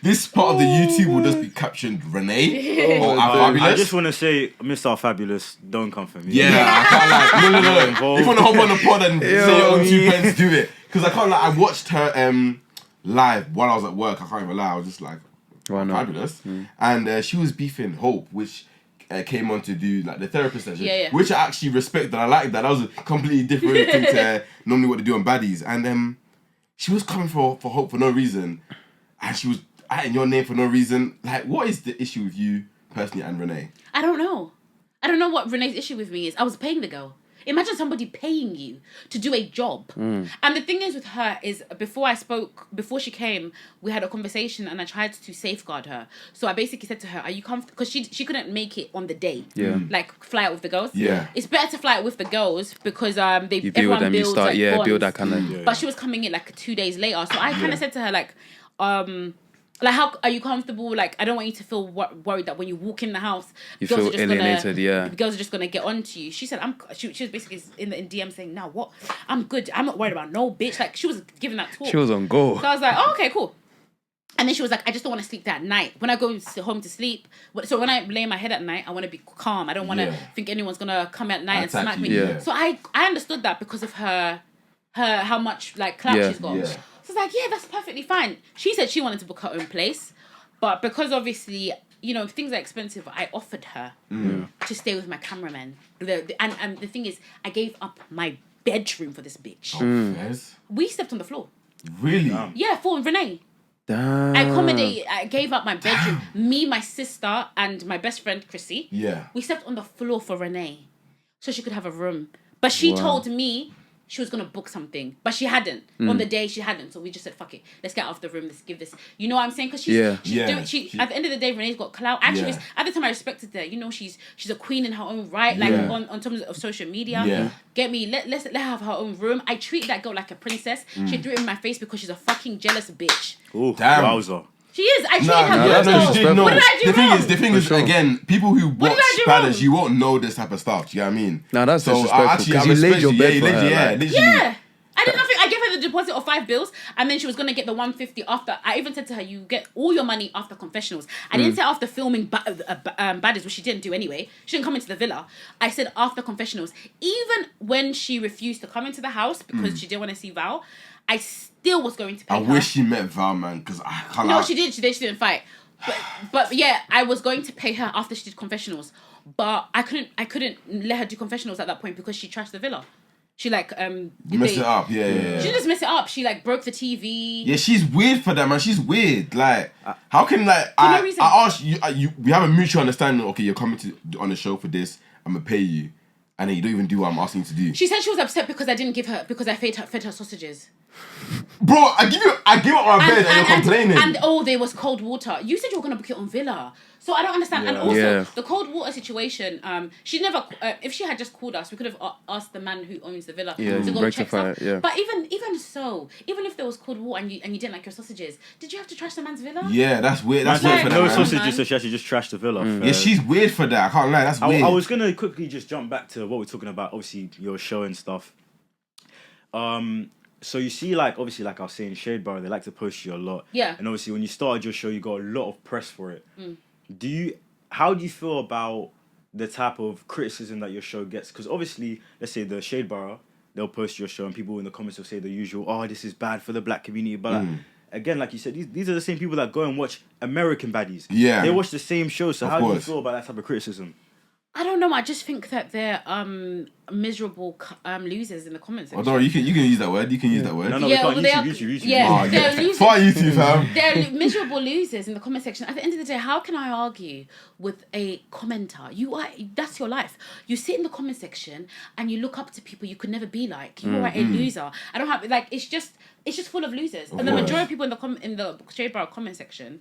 This part of the YouTube will just be captioned Renee or Fabulous. I just want to say, MrsRfabulous, don't come for me. Yeah, I can't lie. No. If you want to hop on the pod and say your own 2 pence, do it. Because I can't lie. I watched her live while I was at work. I can't even lie. I was just like, Fabulous. And she was beefing Hope, which came on to do like the therapist session, which I actually respect and I like that. That was a completely different thing to normally what they do on Baddies. And she was coming for Hope for no reason, and she was adding your name for no reason. Like, what is the issue with you personally and Renee? I don't know what Renee's issue with me is. I was paying the girl. Imagine somebody paying you to do a job. And the thing is with her is before she came, we had a conversation and I tried to safeguard her. So I basically said to her, are you comfortable? Because she couldn't make it on the day. Yeah. Like fly out with the girls. Yeah. It's better to fly out with the girls because you build them, builds, you start, like, yeah, bonds. build that kind of. Yeah. But she was coming in like 2 days later. So I kind of said to her like, how are you comfortable? Like, I don't want you to feel worried that when you walk in the house, you feel alienated. The girls are just gonna get onto you. She said, She was basically in DM saying, "Now what? I'm good. I'm not worried about no bitch." Like she was giving that talk. She was on go. So I was like, "Oh, okay, cool." And then she was like, "I just don't want to sleep that night. When I go home to sleep, so when I lay my head at night, I want to be calm. I don't want to think anyone's gonna come at night and smack me." Yeah. So I understood that because of her how much like clout she's got. Yeah. So I was like, yeah, that's perfectly fine. She said she wanted to book her own place. But because obviously, things are expensive, I offered her to stay with my cameraman. And the thing is, I gave up my bedroom for this bitch. We slept on the floor. Really? Yeah, for Renee. Damn. I gave up my bedroom. Me, my sister, and my best friend, Chrissy. Yeah. We slept on the floor for Renee. So she could have a room. But she told me she was going to book something, but she hadn't. On the day, she hadn't. So we just said, fuck it. Let's get out of the room. Let's give this. You know what I'm saying? Because she's at the end of the day, Renee's got clout. Actually, at the time I respected her. She's a queen in her own right, like on terms of social media. Yeah. Get me? Let her have her own room. I treat that girl like a princess. She threw it in my face because she's a fucking jealous bitch. Oh, damn. Wowza. She is. I treated her. What did I do? The thing is, again, people who watch Badderz, you won't know this type of stuff. Do you know what I mean? No, that's disrespectful. Because you laid your bed for her. Yeah. I did nothing. I gave her the deposit of 5 bills, and then she was gonna get the 150 after. I even said to her, "You get all your money after confessionals." I didn't say after filming Badderz, which she didn't do anyway. She didn't come into the villa. I said after confessionals. Even when she refused to come into the house because she didn't want to see Val, I still was going to pay her. I wish she met Val, man, because I can't. No, she did. She didn't fight. But yeah, I was going to pay her after she did confessionals, but I couldn't let her do confessionals at that point because she trashed the villa. She messed it up. Yeah. She didn't just mess it up. She broke the TV. Yeah, she's weird for that, man. She's weird. Like, how can I asked you? We have a mutual understanding. Okay, you're coming on the show for this. I'm gonna pay you, and then you don't even do what I'm asking you to do. She said she was upset because I didn't give her because I fed her sausages. Bro, I give up my bed and you're complaining. And there was cold water. You said you were gonna book it on Villa. So I don't understand. Yeah. And also, the cold water situation, she never... if she had just called us, we could have asked the man who owns the villa to go check stuff. Yeah. But even so, even if there was cold water and you didn't like your sausages, did you have to trash the man's villa? Yeah, that's weird. That's weird for that, no sausages, so she actually just trashed the villa. Yeah, she's weird for that. I can't lie, that's weird. I was going to quickly just jump back to what we're talking about, obviously, your show and stuff. So you see, obviously, like I was saying, Shadeborough, they like to post you a lot. Yeah. And obviously, when you started your show, you got a lot of press for it. How do you feel about the type of criticism that your show gets? Because obviously, let's say the Shadeborough, they'll post your show and people in the comments will say the usual, "Oh, this is bad for the black community." But again, like you said, these are the same people that go and watch American Baddies. Yeah. They watch the same show. So how do you feel about that type of criticism? I don't know. I just think that they're miserable losers in the comments section. Oh, no, you can use that word. You can use that word. No, we can't. YouTube. Yeah, they're losers. Fire YouTube, fam. They're miserable losers in the comment section. At the end of the day, how can I argue with a commenter? That's your life. You sit in the comment section and you look up to people you could never be like. You are a loser. I don't have it's just full of losers. And the majority of people in the Shadeborough comment section,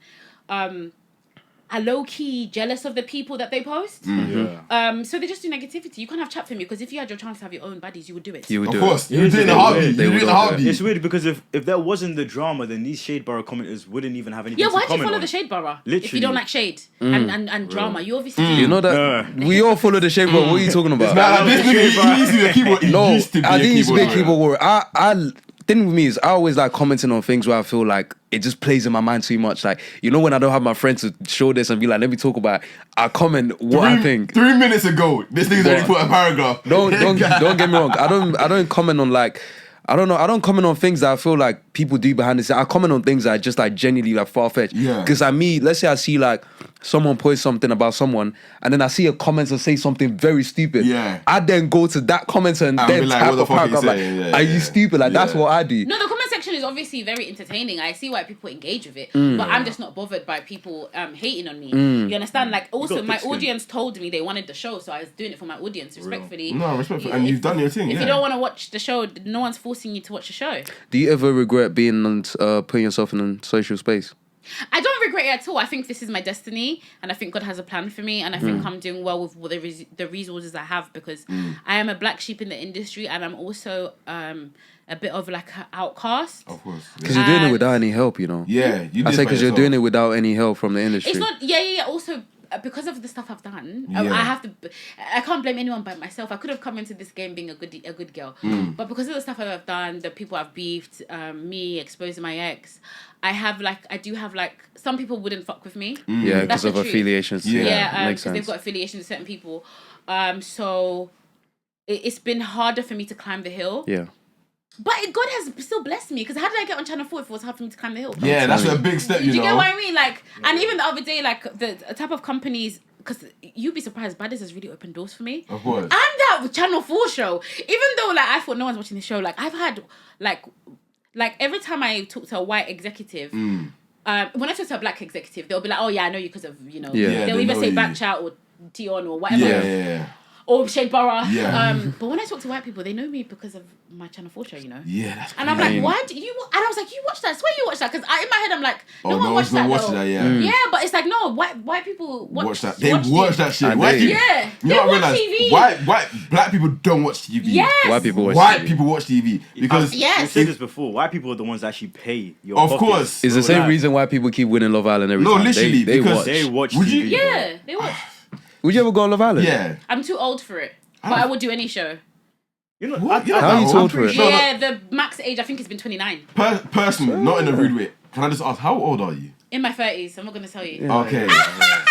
are low-key jealous of the people that they post. So they just do negativity. You can't have chat for me because if you had your chance to have your own baddies, you would do it. You would do Of course. it. You do it in a heartbeat. You do it in a heartbeat. It's weird because if there wasn't the drama, then these Shadeborough commenters wouldn't even have anything to why comment do you follow on. the Shadeborough? Literally. If you don't like shade and drama, you obviously do. You know that we all follow the shape, but what are you talking about? Nah, this nigga, he used to be a keyboard. No, He used to be I a didn't used to be a keyboard keyboard warrior. I thing with me is I always like commenting on things where I feel like it just plays in my mind too much. Like, you know, when I don't have my friends to show this and be like, let me talk about it, I comment what I think. 3 minutes ago, this nigga's already put a paragraph. Don't get me wrong. I don't comment on like, I don't know. I don't comment on things that I feel like people do behind the scenes. I comment on things that are just like genuinely like far-fetched. Yeah. Because let's say I see like someone post something about someone and then I see a comment and say something very stupid. Yeah. I then go to that comment and And then be like, type what the a fuck you paragraph like, saying? are you stupid? Like, that's what I do. No, the comment section is obviously very entertaining. I see why people engage with it, but I'm just not bothered by people hating on me. You understand? Like, also, my audience told me they wanted the show, so I was doing it for my audience, respectfully. No, respectfully. And you've done your thing, If you don't want to watch the show, no one's forcing you to watch the show. Do you ever regret being on, putting yourself in a social space? I don't regret it at all. I think this is my destiny, and I think God has a plan for me, and I think I'm doing well with the resources I have because I am a black sheep in the industry, and I'm also a bit of like an outcast. Of course. Because you're doing it without any help, you know. Yeah, you I did say by because you're yourself. doing it without any help from the industry. It's not. Yeah. Also, because of the stuff I've done, I have to. I can't blame anyone but myself. I could have come into this game being a good girl, but because of the stuff I've done, the people I've beefed, me exposing my ex, I do have some people wouldn't fuck with me. Yeah, That's because the of truth. affiliations. Yeah, makes because sense. they've got affiliations with certain people. So it's been harder for me to climb the hill. Yeah. But God has still blessed me because how did I get on Channel 4 if it was hard for me to climb the hill? Yeah, that's a big step, Do you know. get what I mean? Like, and even the other day, like the type of companies, because you'd be surprised, Badderz has really opened doors for me. Of course. And that Channel 4 show, even though like I thought no one's watching the show, like I've had like every time I talk to a white executive. When I talk to a black executive, they'll be like, "Oh yeah, I know you because of Yeah, they'll they either know say you. Backchat or Tion or whatever." Yeah. Or Shadeborough. Yeah. But when I talk to white people, they know me because of my Channel 4 show, you know? Yeah, that's And I'm like, why do you... And I was like, you watch that? I swear you watch that. Because in my head, I'm like, no one watched that, though. Yeah, but it's like, no, white people watch that. They watch that shit. And White they- people, Yeah, you they know what I watch realize? TV. Black people don't watch TV. Yes. White people watch White TV. people watch TV because Yes. You said this before. White people are the ones that actually pay your Of pockets. course. It's the So, same like, reason why people keep winning Love Island every No, time. literally, they because watch. They watch Would TV. you- Yeah, they watch. Would you ever go on Love Island? yeah. I'm too old for it. But I would do any show. You know, What? How are you too old for it? No, Yeah, the max age, I think, has been 29. Personally, not in a rude way. Can I just ask, how old are you? In my 30s, I'm not going to tell you. Okay. I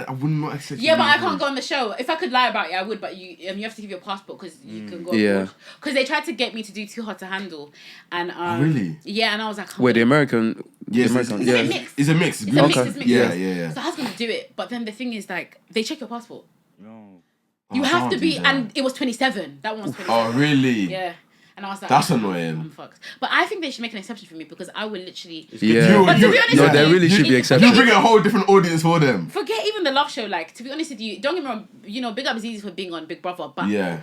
would not accept Yeah, but I can't go on the show. If I could lie about it, I would. But you have to give your passport because you can go. Yeah. Because they tried to get me to do Too Hot to Handle, and Really? Yeah, and I was like, Wait, the American. Yes, the it's American. a Yeah. bit mixed. It's a mix. It's a mix. Okay. It's mixed. Yeah. So I was gonna do it, but then the thing is, like, they check your passport. No. You I have can't to do be, that. and it was 27. That one was 27. Oh, really? Yeah. And I was like, That's oh, annoying. I'm fucked. But I think they should make an exception for me because I would literally Yeah. But to be honest No, with there you, really should be You exceptions. bring a whole different audience for them. forget even the love show. Like, to be honest with you, don't get me wrong. You know, big up Zeze for being on Big Brother, but Yeah.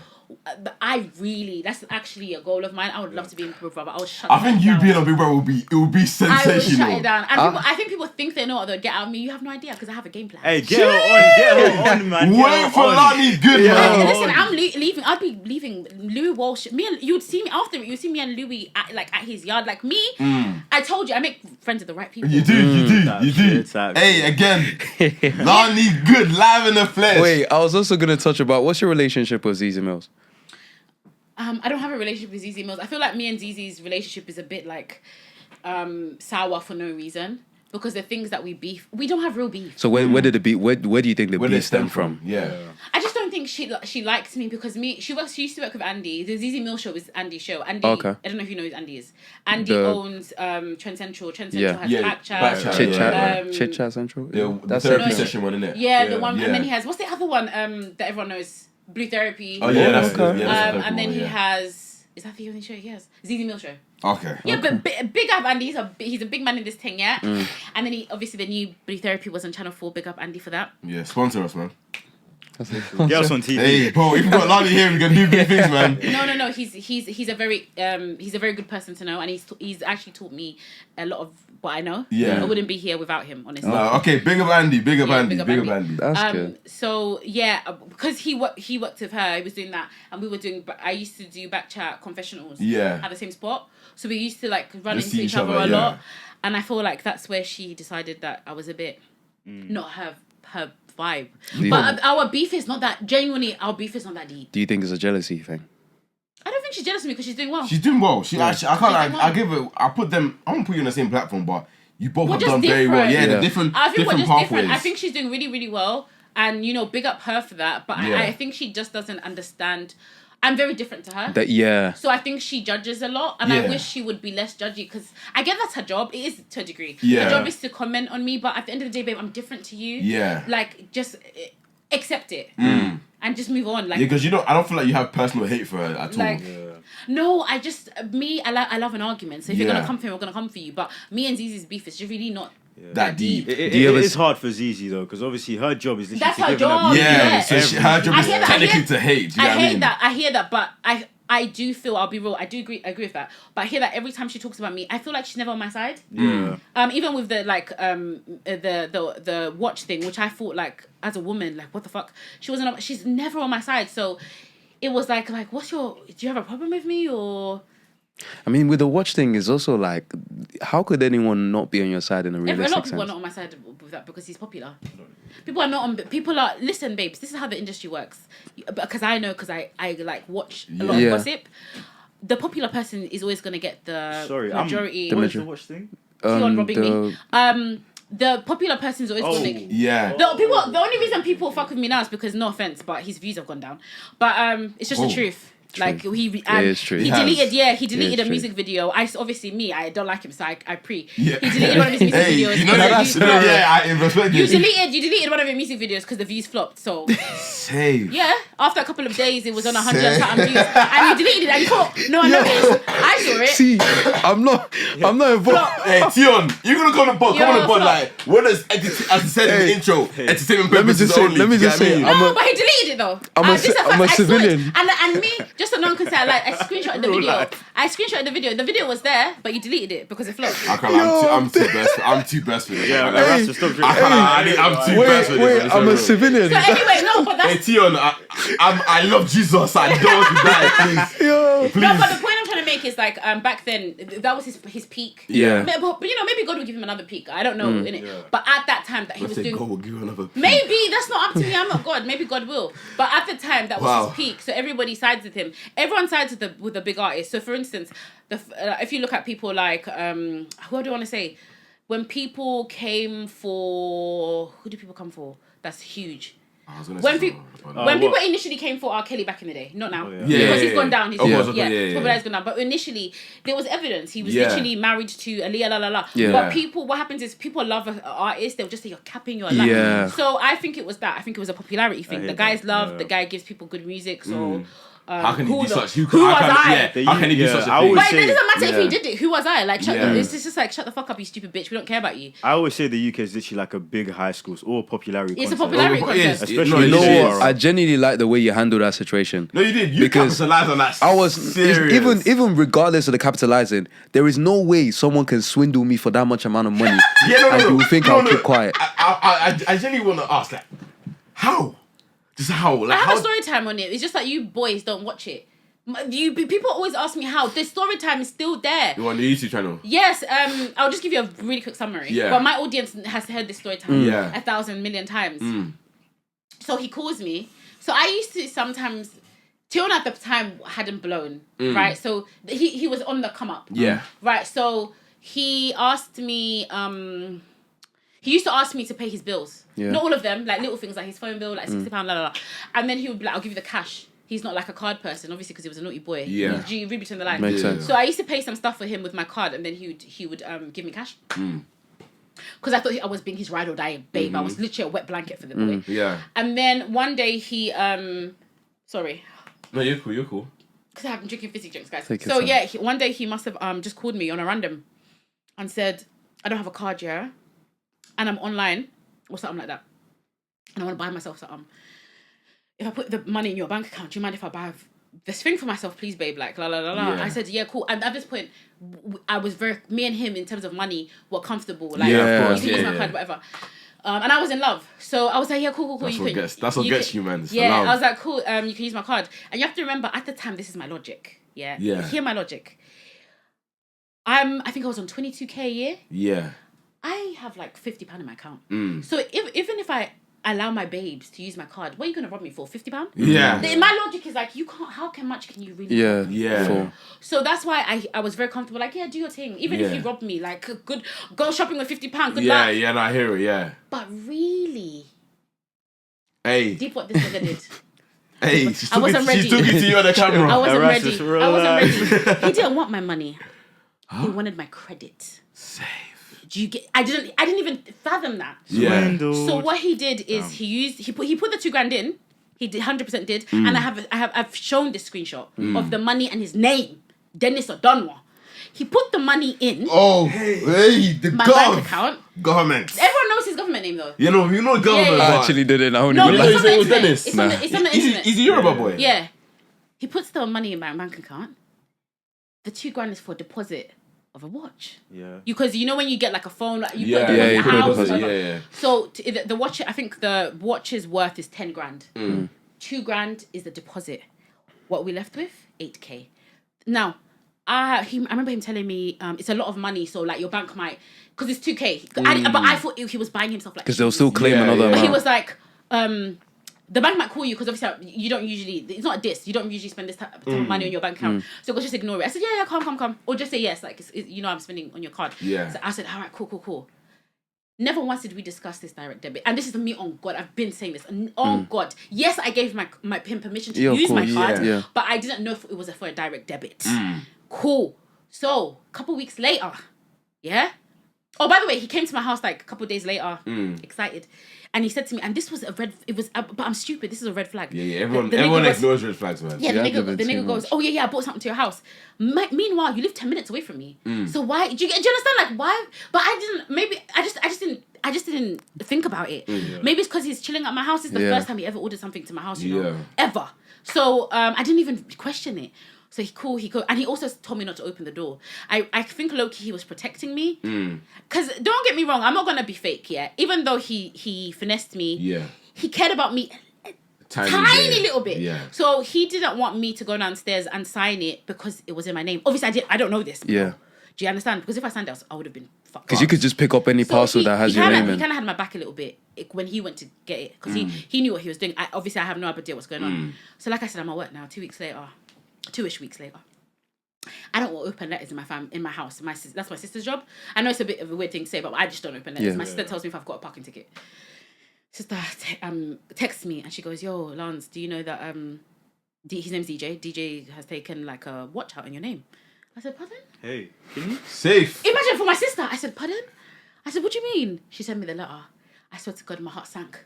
that's actually a goal of mine. I would love to be in Big Brother. I would shut. I think it you down. being on Big Brother would be I would shut sensational. it down. And I think people think they know what they'll get out of me. You have no idea because I have a game plan. Hey, get her on, man. Get Wait her for on. Lani, good Hey, man. listen, I'm leaving. I'd be leaving Louis Walsh. Me and you'd see me after it. You'd see me and Louis at his yard. Like me, I told you, I make friends with the right people. You do. That's it. Hey, again, Lani, good, live in the flesh. Wait, I was also gonna touch about what's your relationship with Zeze Mills? I don't have a relationship with Zeze Mills. I feel like me and Zeze's relationship is a bit like sour for no reason because the things that we beef, we don't have real beef. So where did the beef? Where do you think the Where did it beef stem from? Yeah. I just don't think she likes me because she used to work with Andy. The Zeze Mills show is Andy's show. Andy, Okay. I don't know if you know who Andy is. Andy The- owns Trend Central. Trend Central Yeah. has Backchat. Backchat. Chit chat, Um, Chit chat central. The That's therapy it. session one, innit? Yeah, the one, Yeah. and then he has what's the other one that everyone knows? Blue Therapy. Oh yeah, that's Okay. good. Yeah, that's the And then one, he yeah. has. Is that the only show he has? Zeze Mills show. Okay. Yeah, but big up Andy. He's a big man in this thing, yeah. And then he obviously the new Blue Therapy was on Channel 4. Big up Andy for that. Yeah, sponsor us, man. Get us on TV. Hey, bro, if we got Lani here, we can do big things, man. No. He's a very good person to know, and he's actually taught me a lot of what I know. Yeah. I wouldn't be here without him, honestly. Okay, big up Andy. Big up Andy. That's good. So yeah, because he worked with her, he was doing that, and we were doing. I used to do back chat confessionals. Yeah. At the same spot, so we used to like run Just into see each other a yeah. lot, and I feel like that's where she decided that I was a bit not her vibe. But our beef is not that genuinely. Our beef is not that deep. Do you think it's a jealousy thing? I don't think she's jealous of me because she's doing well. She's doing well. I put them. I won't put you on the same platform, but you both have done very well. Yeah, the different I think different we're just pathways. different. I think she's doing really, really well, and big up her for that. But I think she just doesn't understand. I'm very different to her. So I think she judges a lot, and I wish she would be less judgy because I get that's her job. It is to a degree. Yeah. Her job is to comment on me, but at the end of the day, babe, I'm different to you. Yeah. Like just accept it and just move on. Like because I don't feel like you have personal hate for her at all. No, I love an argument. So if you're gonna come for me, we're gonna come for you. But me and Zeze's beef is just really not that deep. It is hard for Zeze though, because obviously her job is literally that's her job. Her job is technically to hate. I hear that, but I do feel, I'll be real, I agree with that. But I hear that every time she talks about me, I feel like she's never on my side. Yeah. Even with the the watch thing, which I thought like as a woman, like what the fuck? She's never on my side. So it was like do you have a problem with me or? I mean, with the watch thing, is also like, how could anyone not be on your side in a realistic sense? A lot of people are not on my side with that because he's popular. Listen, babes, this is how the industry works. Because I know, because I like watch a lot of gossip. The popular person is always going to get the majority. What is the watch thing? Tion robbing me. The popular person is always going to get... Yeah. The only reason people fuck with me now is because, no offense, but his views have gone down. But it's just the truth. True. Like he deleted a music video. I don't like him, so I he deleted one of his music videos. You know I respect you deleted one of your music videos because the views flopped. So save. Yeah, after a couple of days, it was on 100 views, and you deleted it. And you thought no one noticed. I saw it. See, I'm not involved. Hey Tion, you're gonna come on the pod like what does as I said in the intro, entertainment purposes only. Let me just say, but he deleted it though. I'm a civilian. And me, just so no one can say, I screenshotted the video. I screenshotted the video. The video was there, but you deleted it because it flopped. I'm too best for it. Yeah, I'm too best for it. Wait, I'm a civilian. So anyway, no, but that's... Hey Tion, I love Jesus. I don't want to die, please. No, but the point I'm trying to make is like back then that was his peak. Yeah. But maybe God will give him another peak. I don't know. But at that time that he was doing... God will give you another peak. Maybe that's not up to me. I'm not God. Maybe God will. But at the time that was his peak. So everybody sides with him. Everyone sides with the big artist. So for instance, if you look at people like who do I want to say? When people came for... Who do people come for? That's huge. When people initially came for R. Kelly back in the day, not now, because he's gone down. His popularity gone down. But initially, there was evidence he was literally married to Aaliyah, Yeah. But what happens is people love an artist. They'll just say you're capping your life. Yeah. So I think it was that. I think it was a popularity thing. The guy's loved. The guy gives people good music. So. How can he do such? Who was I? How can he do such a thing? But it doesn't matter if he did it. Who was I? Like, it's just like, shut the fuck up, you stupid bitch. We don't care about you. I always say the UK is literally like a big high school. It's all popularity contest. It's a popularity contest. Especially I genuinely like the way you handled that situation. No, you did. You capitalized on that. I was even regardless of the capitalizing, there is no way someone can swindle me for that much amount of money. And you think I'll keep quiet. I genuinely want to ask, like, how? Just how? Like, I have a story time on it. It's just that you boys don't watch it. People always ask me how. The story time is still there. You on the YouTube channel? Yes. I'll just give you a really quick summary. Yeah. But my audience has heard this story time 1,000 million times. So he calls me. So I used to sometimes... Tion at the time hadn't blown, right? So he was on the come up. Yeah. Right. So he asked me... he used to ask me to pay his bills. Yeah. Not all of them. Like little things like his phone bill, like £60, la la la. And then he would be like, I'll give you the cash. He's not like a card person, obviously, because he was a naughty boy. Yeah. You read between the lines. Makes sense. So I used to pay some stuff for him with my card, and then he would give me cash. Because I thought I was being his ride or die babe. I was literally a wet blanket for the boy. Yeah. And then one day he sorry. No, you're cool. Because I've been drinking fizzy drinks, guys. Take your So time. one day he must have just called me on a random and said, I don't have a card, and I'm online or something like that. And I want to buy myself something. if I put the money in your bank account, do you mind if I buy this thing for myself, please, babe? Like, la, la, la, la. Yeah. I said, yeah, cool. And at this point, I was me and him in terms of money were comfortable. Like, Yeah, of course. you can use my card, whatever. And I was in love. So I was like, yeah, cool. That's what gets you, man. It's yeah, love. I was like, cool, you can use my card. And you have to remember, at the time, this is my logic. Yeah. Hear my logic. I think I was on 22k a year. Yeah. I have like £50 in my account. So even if I allow my babes to use my card, what are you going to rob me for? £50? Yeah. My logic is like, you can't, how much can you really rob me? Yeah. So that's why I was very comfortable. Like, yeah, do your thing. Even if you rob me, like, good, go shopping with £50. Good luck. Yeah, no, I hear it, yeah. But really, hey, deep what this nigga did. Hey, I wasn't ready. She's talking to you on the camera. I wasn't ready. He didn't want my money. He wanted my credit. Safe. Do you get? I didn't even fathom that. Yeah. So what he did is he put the £2,000 in. He did 100% did, and I've shown this screenshot of the money and his name, Dennis Odonwa. He put the money in. Oh, hey, my bank account. Government. Everyone knows his government name though. You know government. Yeah. I actually didn't. I only No, realized. it's on the internet. Dennis. It's on the internet. He's a Yoruba boy. Yeah. He puts the money in my bank account. The $2,000 is for deposit of a watch. Yeah. Because you know when you get like a phone, like you Yeah. put the you put a house. deposit. Yeah. So the watch, I think the watch's worth is 10 grand. $2,000 is the deposit. What we left with? 8k. Now, I remember him telling me it's a lot of money, so like your bank might, because it's 2k. But I thought he was buying himself like. Because they'll still claim another But amount. he was like, the bank might call you because obviously you don't usually, it's not a diss, you don't usually spend this type of money on your bank account. So go just ignore it. I said, yeah, come. Or just say yes, like, you know I'm spending on your card. Yeah. So I said, all right, cool. Never once did we discuss this direct debit. And this is me on God. I've been saying this. On God. Yes, I gave him permission to use my card, but I didn't know if it was for a direct debit. Cool. So, a couple weeks later, yeah? Oh, by the way, he came to my house like a couple days later, excited. And he said to me, and this was but I'm stupid, this is a red flag. Yeah. Everyone ignores red flags, man. Yeah, the nigga goes, oh yeah, I bought something to your house. Meanwhile, you live 10 minutes away from me. So why, do you understand, like, why? But I just didn't think about it. Maybe it's because he's chilling at my house. It's the first time he ever ordered something to my house, you know, ever. So I didn't even question it. So he cool, and he also told me not to open the door. I think low-key he was protecting me. Because don't get me wrong, I'm not gonna be fake, yeah. Even though he finessed me, he cared about me tiny little bit. Yeah. So he didn't want me to go downstairs and sign it because it was in my name. Obviously, I don't know this. Yeah. Do you understand? Because if I signed it, I would have been fucked. Because you could just pick up any parcel that has your name in. He kind of had my back a little bit when he went to get it because he knew what he was doing. Obviously, I have no idea what's going on. So like I said, I'm at work now. 2-ish weeks later. I don't open letters in my house. That's my sister's job. I know it's a bit of a weird thing to say, but I just don't open letters. My sister tells me if I've got a parking ticket. Sister texts me and she goes, "Yo, Lance, do you know that his name's DJ. DJ has taken like a watch out in your name." I said, "Pardon?" Hey, can you? Safe. Imagine for my sister. I said, "Pardon?" I said, "What do you mean?" She sent me the letter. I swear to God, my heart sank.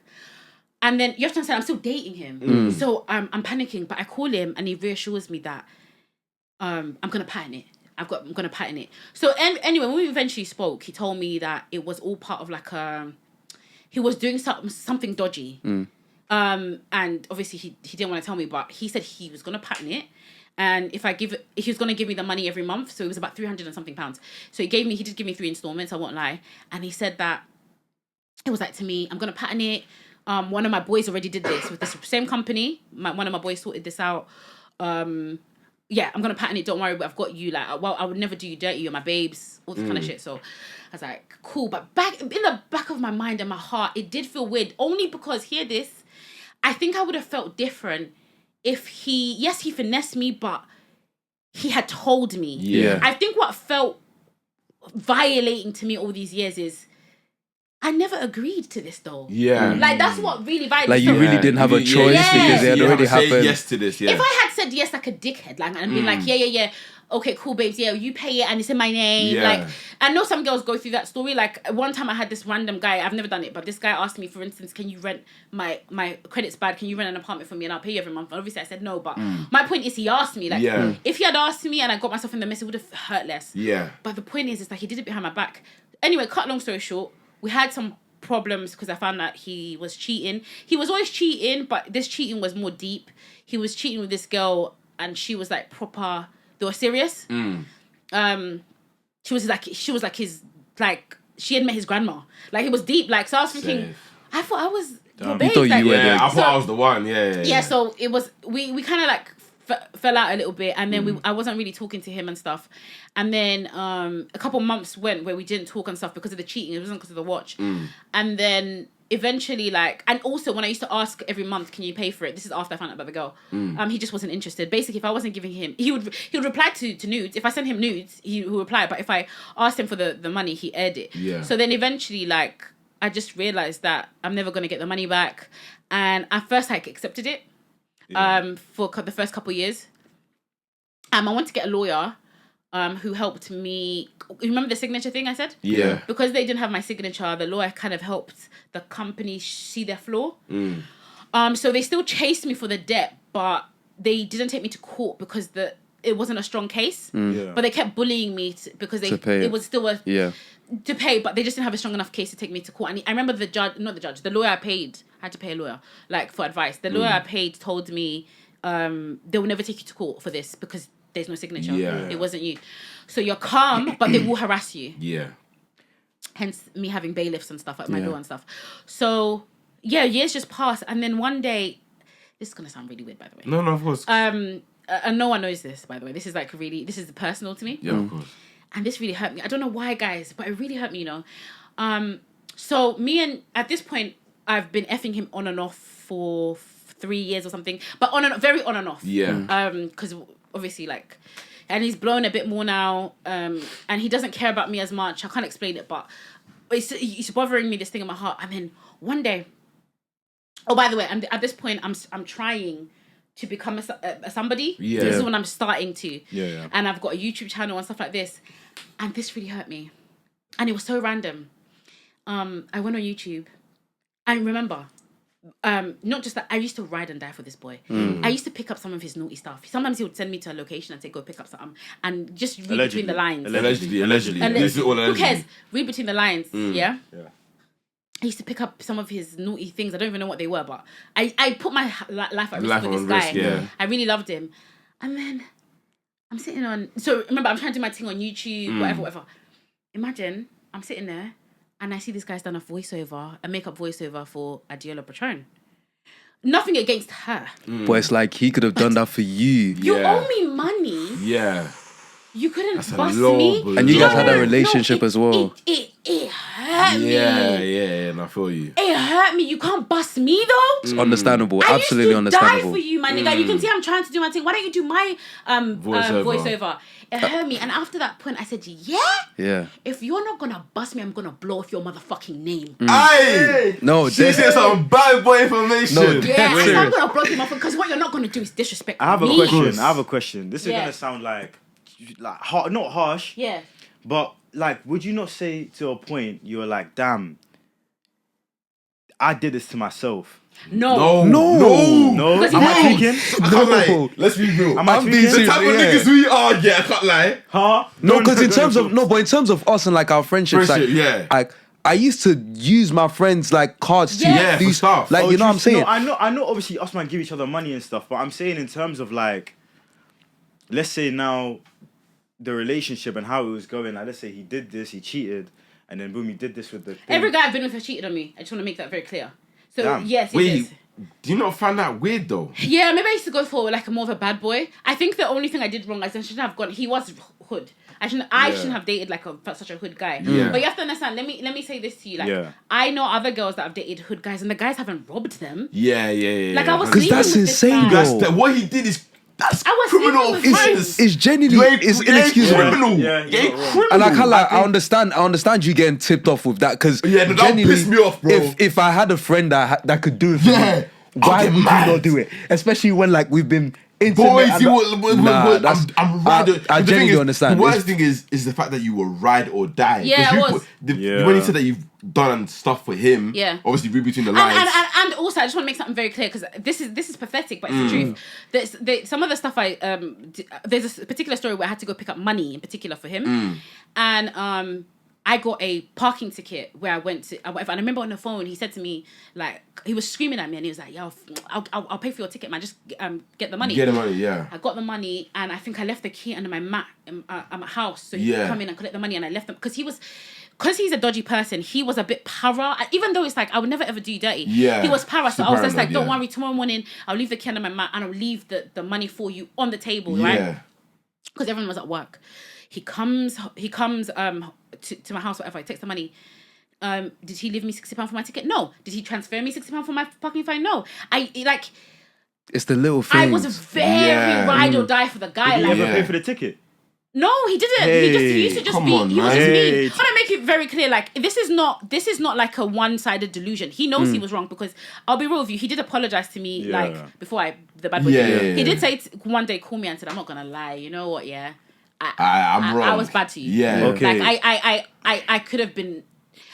And then you have to understand, I'm still dating him. So I'm panicking, but I call him and he reassures me that I'm going to patent it. I'm going to patent it. So anyway, when we eventually spoke, he told me that it was all part of like he was doing something dodgy. And obviously he didn't want to tell me, but he said he was going to patent it. And he was going to give me the money every month. So it was about 300 and something pounds. So he did give me 3 installments, I won't lie. And he said that, it was like to me, I'm going to patent it. One of my boys already did this with this same company. One of my boys sorted this out. Yeah, I'm going to patent it. Don't worry, but I've got you. Like, well, I would never do you dirty. You're my babes. All this kind of shit. So I was like, cool. But in the back of my mind and my heart, it did feel weird. Only because, hear this, I think I would have felt different if he finessed me, but he had told me. Yeah. I think what felt violating to me all these years is, I never agreed to this though. Yeah. Like, that's what really violated. Like, you really didn't have a choice because it had already happened. Yes to this, yeah. If I had said yes like a dickhead, like, and been like, yeah, okay, cool, babes, yeah, you pay it and it's in my name. Yeah. Like, I know some girls go through that story. Like, one time I had this random guy, I've never done it, but this guy asked me, for instance, can you rent my credit's bad, can you rent an apartment for me and I'll pay you every month? And obviously I said no, but my point is he asked me, like, if he had asked me and I got myself in the mess, it would have hurt less. Yeah. But the point is like he did it behind my back. Anyway, cut long story short, we had some problems because I found that he was cheating. He was always cheating, but this cheating was more deep. He was cheating with this girl, and she was like proper. They were serious. She was like his like. She had met his grandma. Like, it was deep. Like, so I was thinking, I thought I was your babe. You thought you were I thought I was the one. Yeah. So it was, we kind of like fell out a little bit, and then I wasn't really talking to him and stuff. And then a couple months went where we didn't talk and stuff because of the cheating. It wasn't because of the watch. And then eventually, like, and also when I used to ask every month, can you pay for it? This is after I found out about the girl. He just wasn't interested. Basically, if I wasn't giving him, he would reply to nudes. If I sent him nudes, he would reply. But if I asked him for the money, he aired it. Yeah. So then eventually, like, I just realized that I'm never gonna get the money back. And at first, I accepted it. For the first couple of years. I wanted to get a lawyer who helped me. You remember the signature thing I said? Yeah. Because they didn't have my signature, the lawyer kind of helped the company see their flaw. So they still chased me for the debt, but they didn't take me to court because it wasn't a strong case. But they kept bullying me because it was still worth to pay, but they just didn't have a strong enough case to take me to court. And I remember the lawyer I paid, I had to pay a lawyer, like, for advice. The lawyer I paid told me they will never take you to court for this because there's no signature. It wasn't you. So you're calm, but they will harass you. Yeah. Hence me having bailiffs and stuff at my door and stuff. So, yeah, years just passed. And then one day, this is going to sound really weird, by the way. No, of course. And no one knows this, by the way. This is like really, this is personal to me. Yeah, of course. And this really hurt me. I don't know why, guys, but it really hurt me, you know. So at this point, I've been effing him on and off for 3 years or something, but very on and off. Yeah. Because obviously, like, and he's blown a bit more now, and he doesn't care about me as much. I can't explain it, but it's bothering me, this thing in my heart. And then one day, oh, by the way, at this point, I'm trying to become a somebody. Yeah. This is when I'm starting to. Yeah. And I've got a YouTube channel and stuff like this. And this really hurt me. And it was so random. I went on YouTube. And remember, not just that, I used to ride and die for this boy. I used to pick up some of his naughty stuff. Sometimes he would send me to a location and say, go pick up something. And just read between the lines. Allegedly. This is all allegedly. Who cares? Read between the lines, yeah? Yeah. I used to pick up some of his naughty things. I don't even know what they were, but I put my life at risk with this guy. Yeah. I really loved him. And then I'm sitting on... So remember, I'm trying to do my thing on YouTube, whatever. Imagine, I'm sitting there and I see this guy's done a makeup voiceover for Adiola Patron. Nothing against her. But it's like he could have done that for you. You owe me money. Yeah. You couldn't That's a bust low me. blow. And you guys had a relationship as well. It hurt me. Yeah, and I feel you. It hurt me. You can't bust me though. It's understandable. I Absolutely used to understandable. die for you, my nigga. You can see I'm trying to do my thing. Why don't you do my voiceover? It hurt me. And after that point, I said, Yeah. if you're not gonna bust me, I'm gonna blow off your motherfucking name. Aye! No, She said some bad boy information. No, Yeah, I'm serious. not gonna blow him off because what you're not gonna do is disrespect me. I have a question. This is Yeah. gonna sound like not harsh. Yeah. But like, would you not say to a point you were like, damn, I did this to myself? No. No. Because Am he I knows. tweaking? I can't lie. Let's be real. Am I I'm being tweaking? The serious. type of Yeah. niggas we are, I can't lie. Huh? No, because in terms of us and like our friendships, Friendship, like, yeah. like I used to use my friends like cards to Yeah, do for stuff. like, you know what I'm saying? No, I know. Obviously, us man give each other money and stuff, but I'm saying in terms of like, let's say now, the relationship and how it was going. Like, let's say he did this, he cheated, and then boom, he did this with the thing. Every guy I've been with has cheated on me. I just want to make that very clear. So Damn. yes, it Wait, is. do you not find that weird though? Yeah, maybe I used to go for like more of a bad boy. I think the only thing I did wrong is I shouldn't have gone. He was hood. I shouldn't have dated like such a hood guy. Yeah. But you have to understand. Let me say this to you. Like, Yeah. I know other girls that have dated hood guys, and the guys haven't robbed them. Yeah. Like I was Because sleeping that's with insane, this guy. though. What he did is that's I was criminal sleeping with offense. It's genuinely it's inexcusable. criminal. Yeah, Yeah, you're not wrong. criminal. And I can't lie, I understand you getting tipped off with that because Yeah, that would piss me off, bro. If I had a friend that could do it for Yeah, me, why I'll would get you mad. not do it? Especially when like we've been intimate. Boys, and you Nah, that's- I'm ride or I the thing genuinely is, understand. The worst thing is the fact that you will ride or die. Yeah, 'Cause it you was. when you said that you've done stuff for him, Yeah. obviously read between the lines. And also, I just want to make something very clear because this is pathetic, but it's the truth. Some of the stuff there's a particular story where I had to go pick up money in particular for him, and I got a parking ticket where I went to whatever. And I remember on the phone, he said to me, like, he was screaming at me and he was like, yo, I'll pay for your ticket, man. Just get the money. Get the money, yeah. I got the money and I think I left the key under my mat at my house. So he could come in and collect the money and I left them. Because he's a dodgy person, he was a bit para. Even though it's like, I would never ever do you dirty. Yeah. He was para. So I was just like, don't worry, tomorrow morning, I'll leave the key under my mat and I'll leave the money for you on the table, right? Because everyone was at work. He comes to my house, whatever. I takes the money. Did he leave me £60 for my ticket? No. Did he transfer me £60 for my parking fine? No. It's the little things. I was very ride or die for the guy. Did he ever pay for the ticket? No, he didn't. He used to just be. He was just mean. I want to make it very clear. Like this is not like a one-sided delusion. He knows he was wrong because I'll be real with you. He did apologize to me before the bad boy. He did say one day, call me and said, "I'm not gonna lie. You know what? Yeah, I'm wrong. I was bad to you. Yeah, okay. Like I could have been.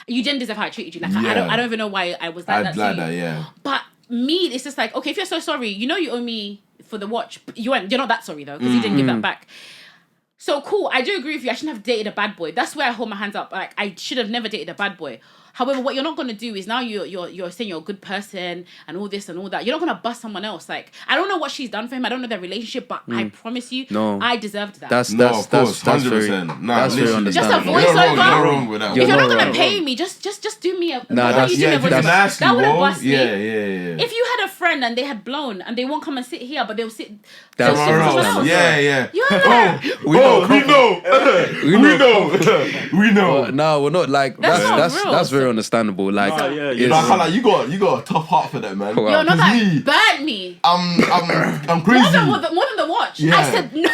You didn't deserve how I treated you. Like I don't even know why I was like that. Like that, yeah. But me, it's just like, okay, if you're so sorry, you know you owe me for the watch. You're not that sorry though because you didn't give that back. So cool, I do agree with you. I shouldn't have dated a bad boy. That's where I hold my hands up. Like I should have never dated a bad boy. However, what you're not gonna do is now you're saying you're a good person and all this and all that. You're not gonna bust someone else. Like I don't know what she's done for him. I don't know their relationship, but I promise you, I deserved that. That's 100%. That's very understandable. Just a voiceover. You're not wrong with that. If you're not gonna pay me, just do me a. That's nasty. That would have bust me. Yeah. If you had a friend and they had blown and they won't come and sit here, but they'll sit. Somewhere else. Yeah. We know. No, we're not like that's very understandable. Like, you got a tough heart for that, man. Wow. You're not that burnt me. I'm crazy. More than the watch. Yeah. I said no.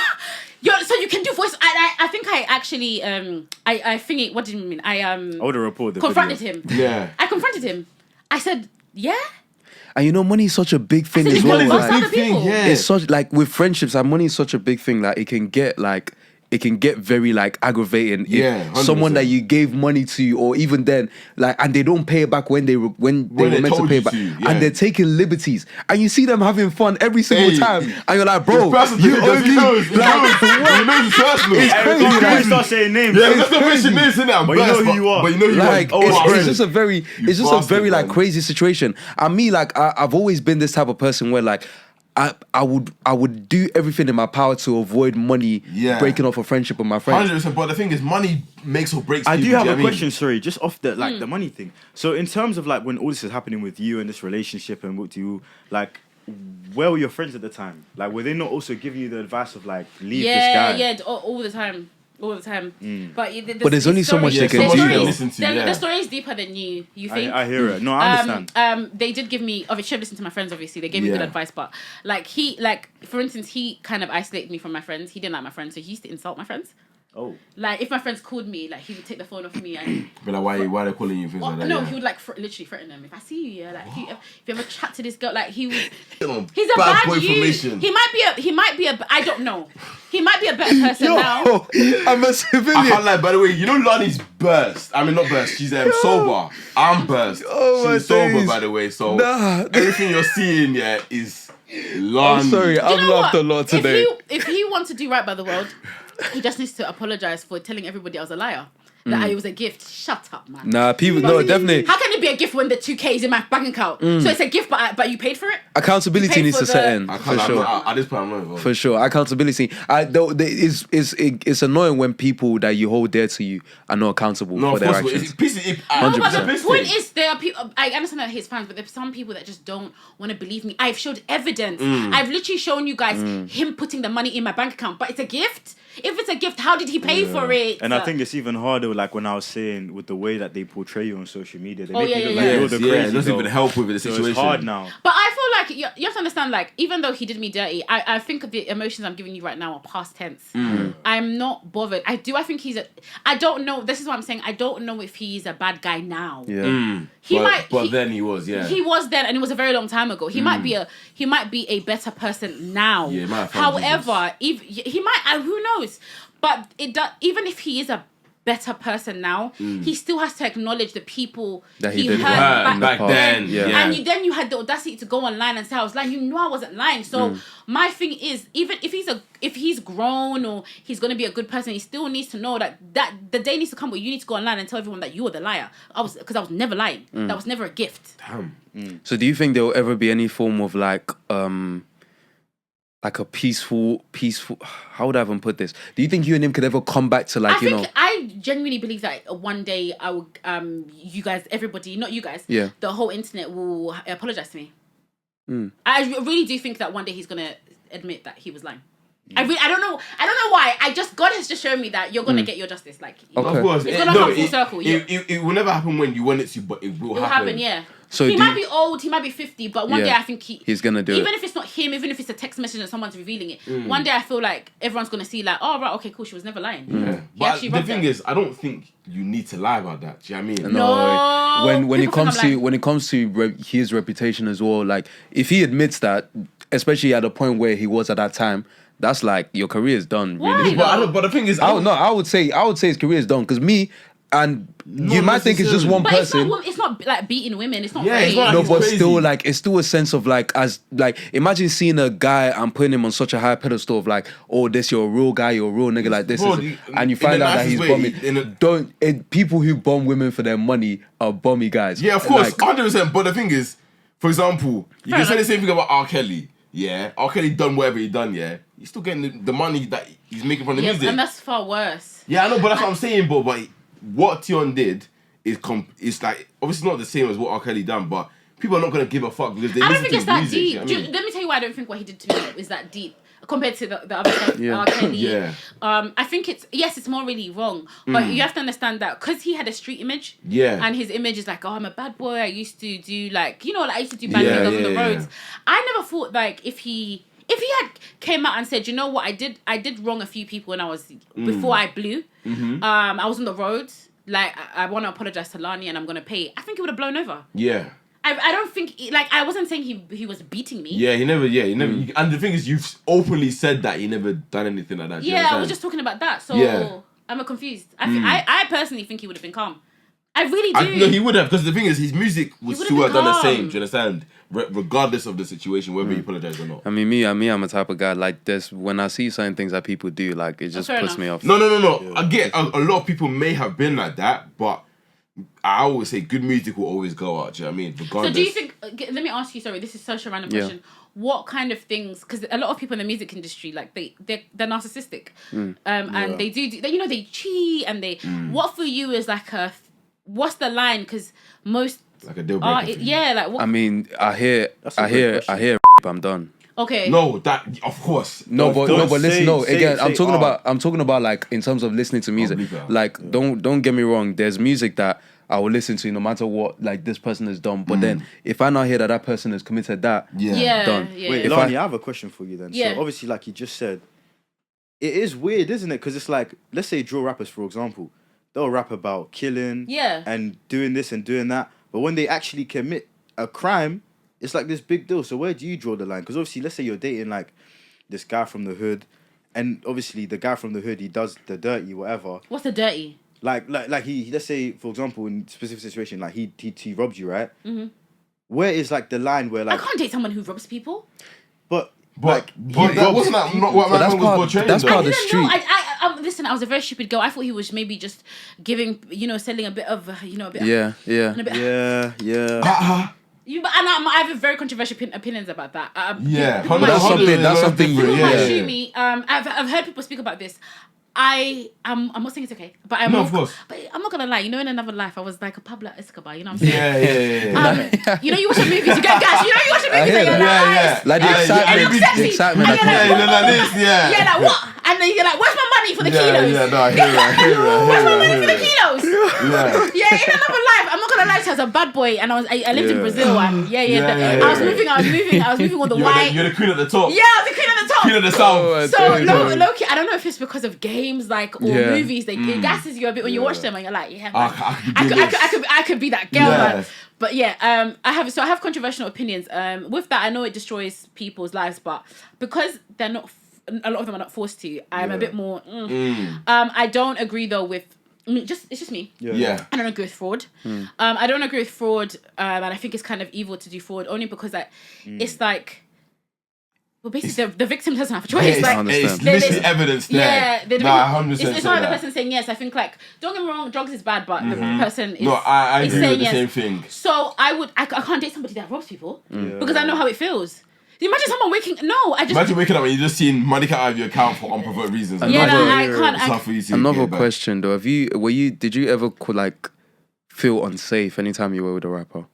So you can do voice. I think I actually I think it. What did you mean? I would have reported. Confronted him. Yeah. I confronted him. I said yeah. And money is such a big thing as well. It's such like with friendships, money is such a big thing. Like it can get very like aggravating if someone that you gave money to, or even then like, and they don't pay it back when they were meant to pay it back, and they're taking liberties, and you see them having fun every single time, and you're like, bro, you owe me. It's crazy. Like, start saying names. Yeah, let's not mention names in it. But you know who you are. But you know who like, you are. it's just a very like crazy situation. And me, like, I've always been this type of person where like, I would do everything in my power to avoid money breaking off a friendship with my friends. 100%. But the thing is, money makes or breaks. I do have a question, sorry, just off the the money thing. So in terms of like when all this is happening with you and this relationship and what do you like, where were your friends at the time? Like, were they not also giving you the advice of like leave this guy? Yeah, all the time. But But there's only so much they can do. The story is deeper than you think. I hear it. No, I understand. They did give me. Obviously, should listen to my friends. Obviously, they gave me good advice. But for instance, he kind of isolated me from my friends. He didn't like my friends, so he used to insult my friends. Oh. Like if my friends called me, like he would take the phone off me and. But like, why are they calling you? Things like that. No, he would like literally threaten them. If I see you, like if you ever chat to this girl, like he would. He's a bad boy formation. He might be a. I don't know. He might be a better person now. I'm a civilian. I can't lie, by the way, Lani's burst. I mean, not burst. She's sober. I'm burst. She's sober, by the way. So everything you're seeing, is Lani. I'm sorry, I've laughed a lot today. If he wants to do right by the world, he just needs to apologize for telling everybody I was a liar. That it was a gift. Shut up, man. Nah, people, no, definitely. How can it be a gift when the 2K is in my bank account? So it's a gift, but you paid for it? Accountability needs to set in, for sure. At this point, I'm not involved. For sure, accountability. It's annoying when people that you hold dear to you are not accountable for their actions. But the point is, there are people. I understand that his fans, but there's some people that just don't want to believe me. I've showed evidence. I've literally shown you guys him putting the money in my bank account, but it's a gift. If it's a gift, how did he pay for it? And I think it's even harder, like when I was saying, with the way that they portray you on social media. They make you look like you're the crazy. It doesn't even help with the situation. It's hard now. But I feel like you have to understand, like, even though he did me dirty, I think the emotions I'm giving you right now are past tense. I'm not bothered. I think he's I don't know. This is what I'm saying. I don't know if he's a bad guy now. Yeah. But then he was, He was then, and it was a very long time ago. He might be a better person now. Yeah, however, if he might, who knows? But it does. Even if he is a better person now, he still has to acknowledge the people that he did hurt back then. And then you had the audacity to go online and say I was lying. You know I wasn't lying. So my thing is, even if he's grown or he's gonna be a good person, he still needs to know that the day needs to come where you need to go online and tell everyone that you were the liar. Because I was never lying. That was never a gift. Damn. So do you think there will ever be any form of like a peaceful, how would I even put this? Do you think you and him could ever come back to like, I genuinely believe that one day I will, you guys, everybody, not you guys, the whole internet will apologize to me. I really do think that one day he's going to admit that he was lying. I don't know why. God has just shown me that you're gonna get your justice. Like, of course, it's gonna come full circle. It will never happen when you want it to, but it will happen. Yeah. So he might be old, he might be 50, but one day I think he's gonna do even if it's not him, even if it's a text message and someone's revealing it, one day I feel like everyone's gonna see like, oh right, okay, cool, she was never lying. Yeah. But the thing is, I don't think you need to lie about that. Do you know what I mean? No. When it comes to his reputation as well, like if he admits that, especially at the point where he was at that time, that's like your career is done. Really. But the thing is, I would say his career is done because me. And you might think it's just one person. It's not like beating women. It's not. Yeah, it's not no, like but crazy. still, like it's still a sense of like imagine seeing a guy and putting him on such a high pedestal of like, oh, this you're a real guy, you're a real nigga, like this, and you find out that he's bombing. People who bomb women for their money are bomby guys. Yeah, of course, 100%. But the thing is, for example, you can say the same thing about R. Kelly. Yeah, R. Kelly done whatever he done. Yeah, he's still getting the money that he's making from the music. And that's far worse. Yeah, I know, but that's what I'm saying. But what Tion did is like obviously not the same as what R. Kelly done, but people are not gonna give a fuck because they listen to his music. I don't think it's that deep. You know what I mean? Let me tell you why I don't think what he did to me is that deep compared to the other stuff. R. Kelly. Yeah. I think it's more really wrong, but you have to understand that because he had a street image. Yeah. And his image is like, oh, I'm a bad boy. I used to do like I used to do bad things on the roads. Yeah. I never thought like if he had came out and said, you know what, I did wrong a few people when I was before I blew. I was on the road. Like, I want to apologize to Lani and I'm going to pay. I think it would have blown over. Yeah. I don't think, like, I wasn't saying he was beating me. Yeah, he never. And the thing is, you've openly said that he never done anything like that. Yeah, I was just talking about that. So, I'm confused. I personally think he would have been calm. I really do. No, he would have, because the thing is, his music would still have done the same, do you understand? Regardless of the situation, whether he apologized or not. I mean, I'm a type of guy, like, when I see certain things that people do, like, it just puts me off. No. Yeah. I get, a lot of people may have been like that, but I always say good music will always go out, do you know what I mean? Regardless. So do you think, let me ask you, sorry, this is such a random question. What kind of things, because a lot of people in the music industry, like, they're narcissistic. And they do, they cheat, and what for you is like what's the line? Because most like a deal breaker. Like what? I mean, I hear. I'm done. Okay. No, that of course. But listen. I'm talking about like in terms of listening to music. Like, don't get me wrong. There's music that I will listen to no matter what like this person has done. But then if I now hear that person has committed that, done. Wait, Lani, I have a question for you then. Yeah. So obviously, like you just said, it is weird, isn't it? Because it's like, let's say drill rappers, for example. They'll rap about killing and doing this and doing that. But when they actually commit a crime, it's like this big deal. So where do you draw the line? Because obviously, let's say you're dating like this guy from the hood. And obviously, the guy from the hood, he does the dirty, whatever. What's the dirty? Like he, let's say, for example, in specific situation, like he robbed you, right? Mm-hmm. Where is like the line where like... I can't date someone who robs people. But that wasn't not what my man was portraying. That's part of the street. Listen, I was a very stupid girl. I thought he was maybe just giving, selling a bit of, a bit. Yeah. I have very controversial opinions about that. That's something. Sue me. I've heard people speak about this. I'm not saying it's okay, but of course. But I'm not gonna lie. In another life, I was like a Pablo Escobar. You know what I'm saying? Yeah. You watch the movies. You get guys. You watch the movies. And you're like, like the excitement. Like what? And then you're like, where's my money for the kilos? Yeah, no, I hear it. Where's my money for the kilos? Yeah. In another life, I'm not gonna lie to you, I was a bad boy, and I lived in Brazil, and I was moving on the white. You're the queen at the top. Yeah, I was the queen at the top. Queen of the south. So low-key, I don't know if it's because of games like or movies. It gasses you a bit when you watch them, and you're like, I could be that girl. Man. But I have controversial opinions. With that, I know it destroys people's lives, but because a lot of them are not forced to, I'm a bit more. I don't agree though with it's just me. Yeah. I don't agree with fraud. I don't agree with fraud, and I think it's kind of evil to do fraud only because it's like. Well, basically, the victim doesn't have a choice. It's literally evidence there. Yeah, 100%. It's not the person saying yes. I think, like, don't get me wrong, drugs is bad, but the person is. No, I agree with the yes. same thing. So I can't date somebody that robs people because I know how it feels. Imagine someone Imagine waking up and you just seeing money cut out of your account for unprovoked reasons. I can't. Another question though: did you ever feel unsafe anytime you were with a rapper?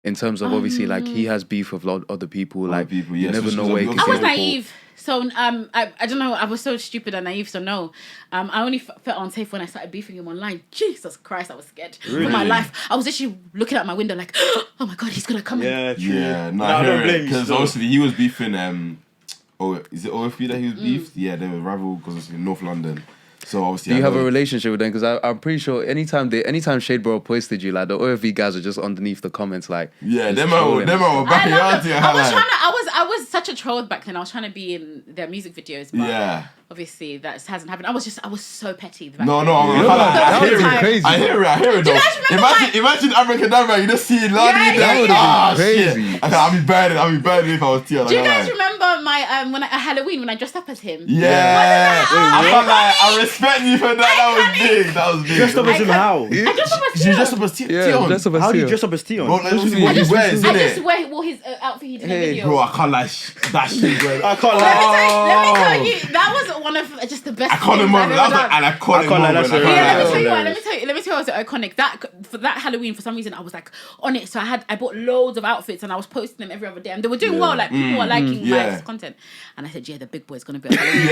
In terms of obviously, like, he has beef with other people. You never know where he can I was naive. So, I don't know. I was so stupid and naive, so no. I only felt unsafe when I started beefing him online. Jesus Christ, I was scared for my life. I was literally looking out my window like, oh my God, he's going to come in. Yeah, true. Yeah, no, I don't blame you. Because obviously he was beefing, is it OFB that he was beefed? Yeah, they were rival because it's in North London. So obviously, do you have a relationship with them? Because I'm pretty sure anytime Shadeborough posted you, like the OFV guys are just underneath the comments, like them are back I was such a troll back then. I was trying to be in their music videos, but obviously that hasn't happened. I was so petty. I hear it. Though. Imagine Abracadabra, you just see Lani. That would have been crazy. I'll be burning if I was Tion. Do you guys remember my Halloween when I dressed up as him? Yeah. I respect you for that. That was big. Dressed up as him how? I dressed up as Tion. You dressed up as Tion? How do you dress up as Tion? What he wears, I just wore his outfit he did in the video. Bro, I can't lie. That shit, bro. I can't lie. Let me tell you, that was one of just the best. Iconic moment. That was an iconic moment. Let me tell you, it was iconic. For that Halloween, for some reason, I was like on it. So I bought loads of outfits and I was posting them every other day, and they were doing well. Like people were liking my content, and I said, yeah, the big boy's gonna be on Halloween.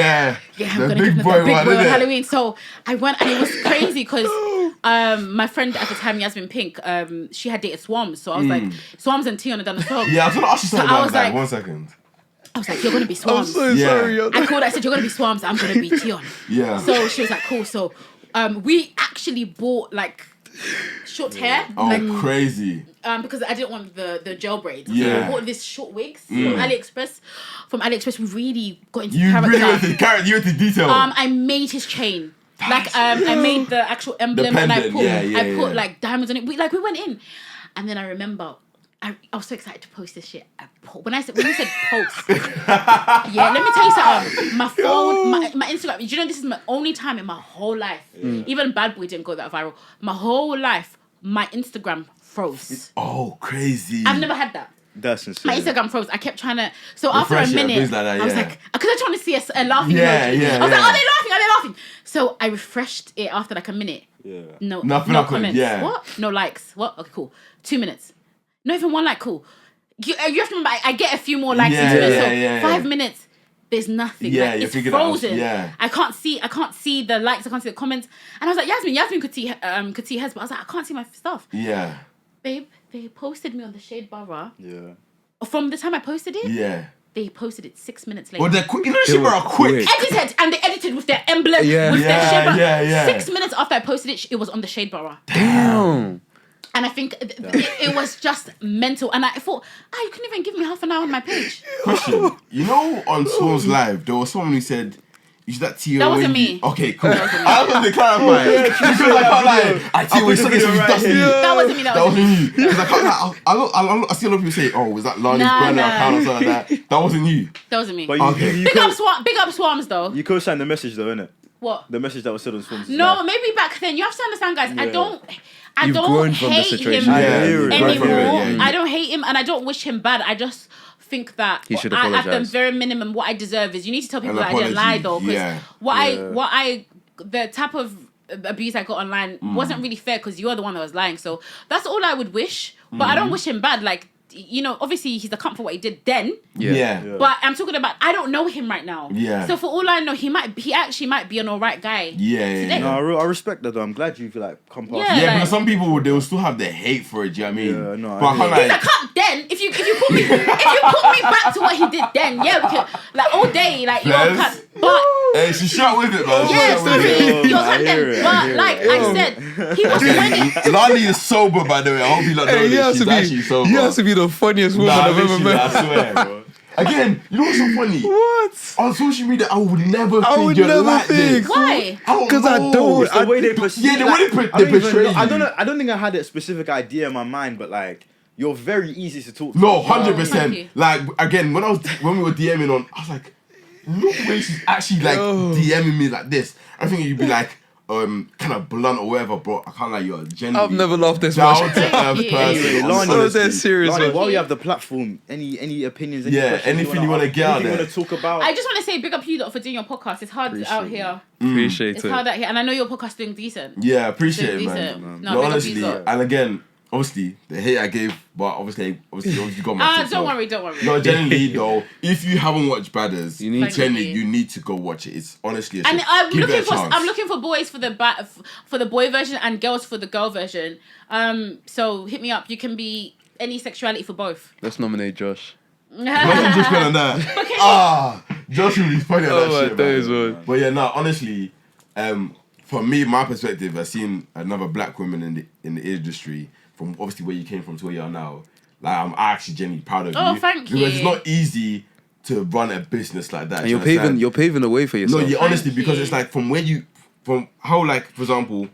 I'm gonna give them the big boy on Halloween. So I went, and it was crazy because my friend at the time, Yasmin Pink, she had dated Swams, so I was like, Swams and Tion had done a song. Yeah, I was gonna ask you something about that. 1 second. I was like, you're gonna be Swams. I'm so sorry. I called her, I said, you're gonna be Swams, I'm gonna be Tion. Yeah. So she was like, cool. So we actually bought like short hair. Oh, like, crazy. Because I didn't want the gel braids. Yeah. So we bought this short wigs from AliExpress. From AliExpress, we really got into character. You went to detail. I made his chain. I made the actual emblem and I put like diamonds on it. We went in. And then I remember I was so excited to post this shit. When you said post, let me tell you something. My phone, my Instagram. Do you know this is my only time in my whole life? Even Bad Boy didn't go that viral. My whole life, my Instagram froze. Oh, crazy! I've never had that. That's insane. My Instagram froze. I kept trying to. So after a minute, I was like, because I trying to see a laughing emoji. I was like, are they laughing? So I refreshed it after like a minute. Yeah. No comments. comments. What? No likes. What? Okay, cool. 2 minutes. Not even one like. Cool. You have to remember, I get a few more likes in 2 minutes. So 5 minutes, there's nothing. Yeah, it's frozen. I can't see the likes. I can't see the comments. And I was like, Yasmin could see hers, but I was like, I can't see my stuff. Yeah. Babe, they posted me on the Shadeborough. Yeah. From the time I posted it. Yeah. They posted it 6 minutes later. Well, they're quick. You know, Shadeborough are quick. Edited, and they edited with their emblem. With their Shadeborough. 6 minutes after I posted it, it was on the Shadeborough. Damn. And I think it was just mental. And I thought, you couldn't even give me half an hour on my page. Question. You know, on Swarm's Live, there was someone who said, is that Tion Wayne? That wasn't me. Okay, cool. I was going to clarify. She was like, I Tion Wayne, that wasn't me. That wasn't you. Because I can't lie. I see a lot of people say, was that Lani's burner account or something like that? That wasn't you. That wasn't me. But Big up Swarms, though. You co-signed the message, though, innit? What? The message that was said on Swarms. No, maybe back then. You have to understand, guys. Yeah. I don't hate him anymore. I don't hate him and I don't wish him bad. I just think that he should at the very minimum, what I deserve is you need to tell people that I didn't lie, though. Because the type of abuse I got online wasn't really fair because you're the one that was lying. So that's all I would wish. But I don't wish him bad. Like, you know, obviously he's account for what he did then. Yeah. But I'm talking about, I don't know him right now. Yeah. So for all I know, he actually might be an alright guy. Yeah. No, I respect that though. I'm glad you've come past. Yeah, because some people they will still have the hate for it. Do you know what I mean? Yeah, no. But I can't he's a cunt then. If you put me back to what he did then, we can all day you're a cunt. But hey, she shot with it, man. Yeah, sorry, you're a cunt then. But I said, he was winning. Lani is sober, by the way. I hope you lot know this. She's actually sober. He has to be the funnious woman I've ever met. I swear, bro. Again, you know what's so funny? What? On social media, I would never think you're like this. Why? Because I don't. The way they perceive. Yeah, the way they portray you. I don't know. I don't think I had a specific idea in my mind, but like, you're very easy to talk to. No, Thank 100%. you. Like, again, when we were DMing on, I was like, look where she's actually like DMing me like this. I think you'd be like, kind of blunt or whatever, bro. I can't like, you're genuinely I've never laughed this much. down to earth person. Anyway, Lani, So serious. Lani, while you have the platform, any opinions? Any questions anything you want to get out anything there. you want to talk about? I just want to say big up you lot for doing your podcast. It's hard out here. Appreciate It's it. hard out here, and I know your podcast doing decent. Yeah, appreciate it, Doing man. decent. No, big up honestly, you lot. and again, obviously, the hate I gave, but obviously you got my TikTok. Don't worry. No, genuinely though, if you haven't watched Badderz, You need to. you need to go watch it. It's honestly a And shit. I'm Give it a looking for chance. boys for the boy version and girls for the girl version. So hit me up. You can be any sexuality for both. Let's nominate Josh. Imagine just going on that. Josh will be funny on that my shit, days, man. man. But yeah, no, honestly, for me, my perspective, I've seen another black woman in the industry, from obviously where you came from to where you are now. Like, I'm actually genuinely proud of you. Oh, thank you. Because it's not easy to run a business like that. And do you understand? you're paving the way for yourself. No, yeah, honestly, Thank because you. it's like from how, like, for example,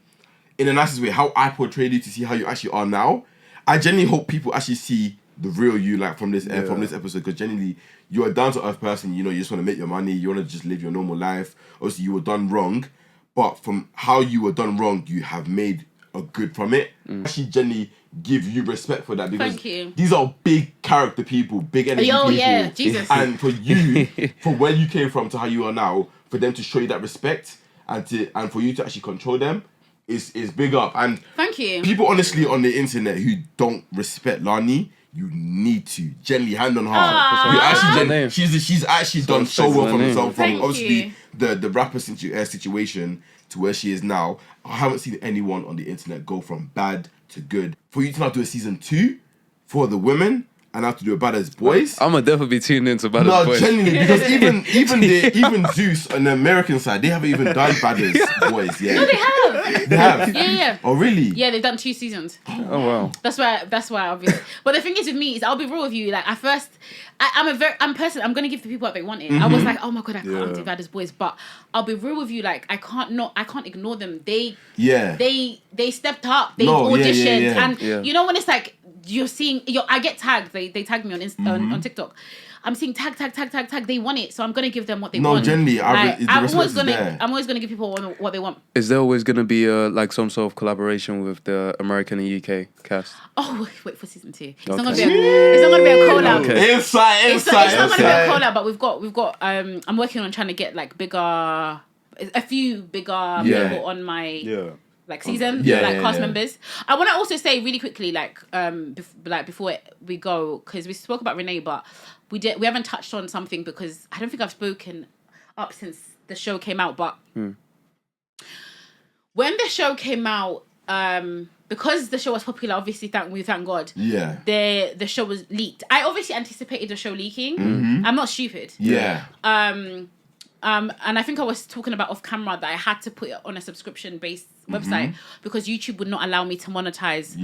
in the nicest way, how I portrayed you to see how you actually are now. I genuinely hope people actually see the real you, like, from this episode, because genuinely, you're a down-to-earth person, you know, you just want to make your money, you want to just live your normal life. Obviously, you were done wrong, but from how you were done wrong, you have made a good from it. Actually, genuinely give you respect for that, because Thank you. these are big character people, big energy people. Yeah, Jesus. And for you, for where you came from to how you are now, for them to show you that respect and for you to actually control them is big up. And Thank you. people honestly on the internet who don't respect Lani, you need to generally hand on heart. You actually she's actually done so well for herself, from Thank obviously you. the rapper situation to where she is now. I haven't seen anyone on the internet go from bad to good. For you to now do a season 2 for the women and have to do a BaddersBoyz. I'm gonna definitely be tuned into No, BaddersBoyz. genuinely, because even Zeus on the American side, they haven't even done BaddersBoyz yet. No, they have. They have. Yeah. Oh, really? Yeah, they've done 2 seasons. Oh wow. That's why obviously. But the thing is with me is I'll be real with you. Like at first, I'm gonna give the people what they wanted. I was like, oh my god, I can't do BaddersBoyz, but I'll be real with you. Like I can't ignore them. They stepped up. They auditioned, and you know when it's like you're seeing, I get tagged. They tag me on TikTok. I'm seeing tag. They want it, so I'm gonna give them what they want. No, generally, I'm always gonna give people what they want. Is there always gonna be like some sort of collaboration with the American and UK cast? Oh, wait for season 2. It's not gonna be a collab. Okay. Inside. It's not gonna be a collab, but we've got. I'm working on trying to get like a few bigger people on my like season, cast members. I want to also say really quickly, before we go, because we spoke about Renee, but we haven't touched on something because I don't think I've spoken up since the show came out. But when the show came out, because the show was popular, obviously thank God. Yeah. The show was leaked. I obviously anticipated the show leaking. Mm-hmm. I'm not stupid. Yeah. And I think I was talking about off camera that I had to put it on a subscription-based website because YouTube would not allow me to monetize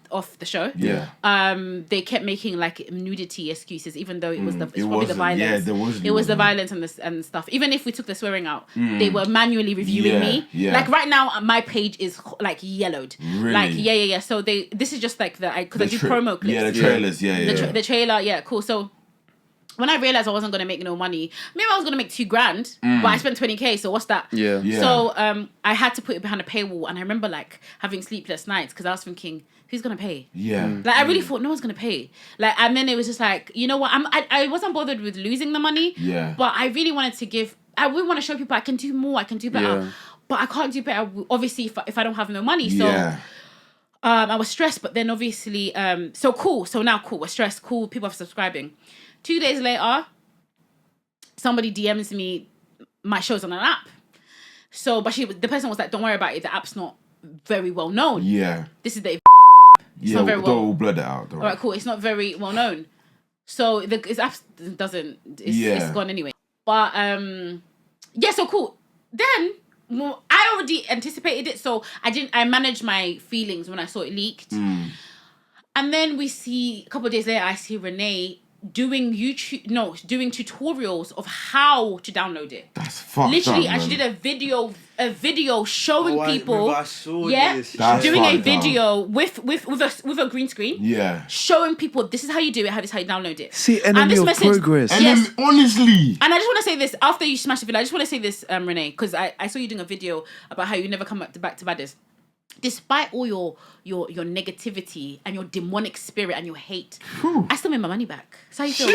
off the show. Yeah. They kept making like nudity excuses, even though it was probably the violence. Yeah, there was. It was the violence and stuff. Even if we took the swearing out, they were manually reviewing me. Yeah. Like right now, my page is like yellowed. Really? Like yeah. So this is just like because I do promo clips. Yeah, the trailers. The trailer. Yeah, cool. So when I realized I wasn't going to make no money, maybe I was going to make $2,000, but I spent $20,000, so what's that? Yeah. So I had to put it behind a paywall, and I remember like having sleepless nights because I was thinking, who's going to pay? Yeah. Like I really thought no one's going to pay. Like, and then it was just like, you know what? I wasn't bothered with losing the money. Yeah. But I really wanted to I really want to show people I can do more, I can do better. Yeah. But I can't do better, obviously, if I don't have no money. So I was stressed, but then obviously, so now we're stressed, cool, people are subscribing. 2 days later, somebody DMs me, my show's on an app. So, but the person was like, don't worry about it, the app's not very well known. Yeah. This is the it's not very well. Don't blur that out. All right, cool. It's not very well known. So, its app doesn't, it's gone anyway. But, so cool. Then, I already anticipated it, so I managed my feelings when I saw it leaked. And then we see, a couple of days later, I see Renee doing tutorials of how to download it. That's fucked Literally, up, and she did a video showing people. I saw this. That's doing a fucked video with a green screen. Yeah. Showing people this is how you do it, this is how you download it. See, enemy this of message, progress. And then, honestly. And I just want to say this after you smash the video. I just want to say this, Renee, because I saw you doing a video about how you never come back to Badderz. Despite all your negativity and your demonic spirit and your hate, I still made my money back. So how you feel?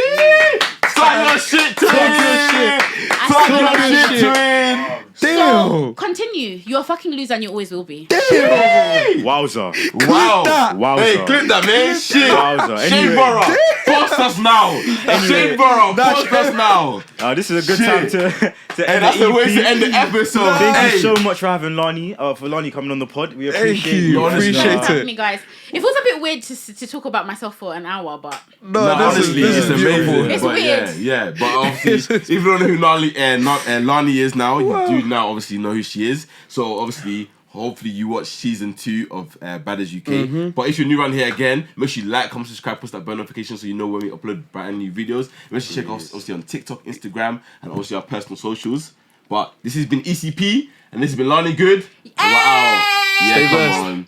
Talk your shit to him! Talk your shit to him! So continue. You're a fucking loser and you always will be. Wowza. Wow. Wowza. Hey, clip that, man. Shit. Wowza. Shadeborough, post us now. Shadeborough, post us now. This is a good time to end that's the the way EP. to end the episode. Thank you so much for having Lani, for Lani coming on the pod. We appreciate you. Appreciate it. Me, guys. It was a bit weird to talk about myself for an hour, but No, honestly, this it's is beautiful. amazing. It's but weird. Yeah. But obviously, if you don't know who Lani is now, you do now obviously know who she is. So obviously, hopefully you watch season 2 of BaddersUk. But if you're new around here again, make sure you like, comment, subscribe, push that bell notification so you know when we upload brand new videos. Make sure you check us obviously on TikTok, Instagram, and obviously our personal socials. But this has been ECP, and this has been Lani Good. And we're out. Yeah, Stay come blessed. on.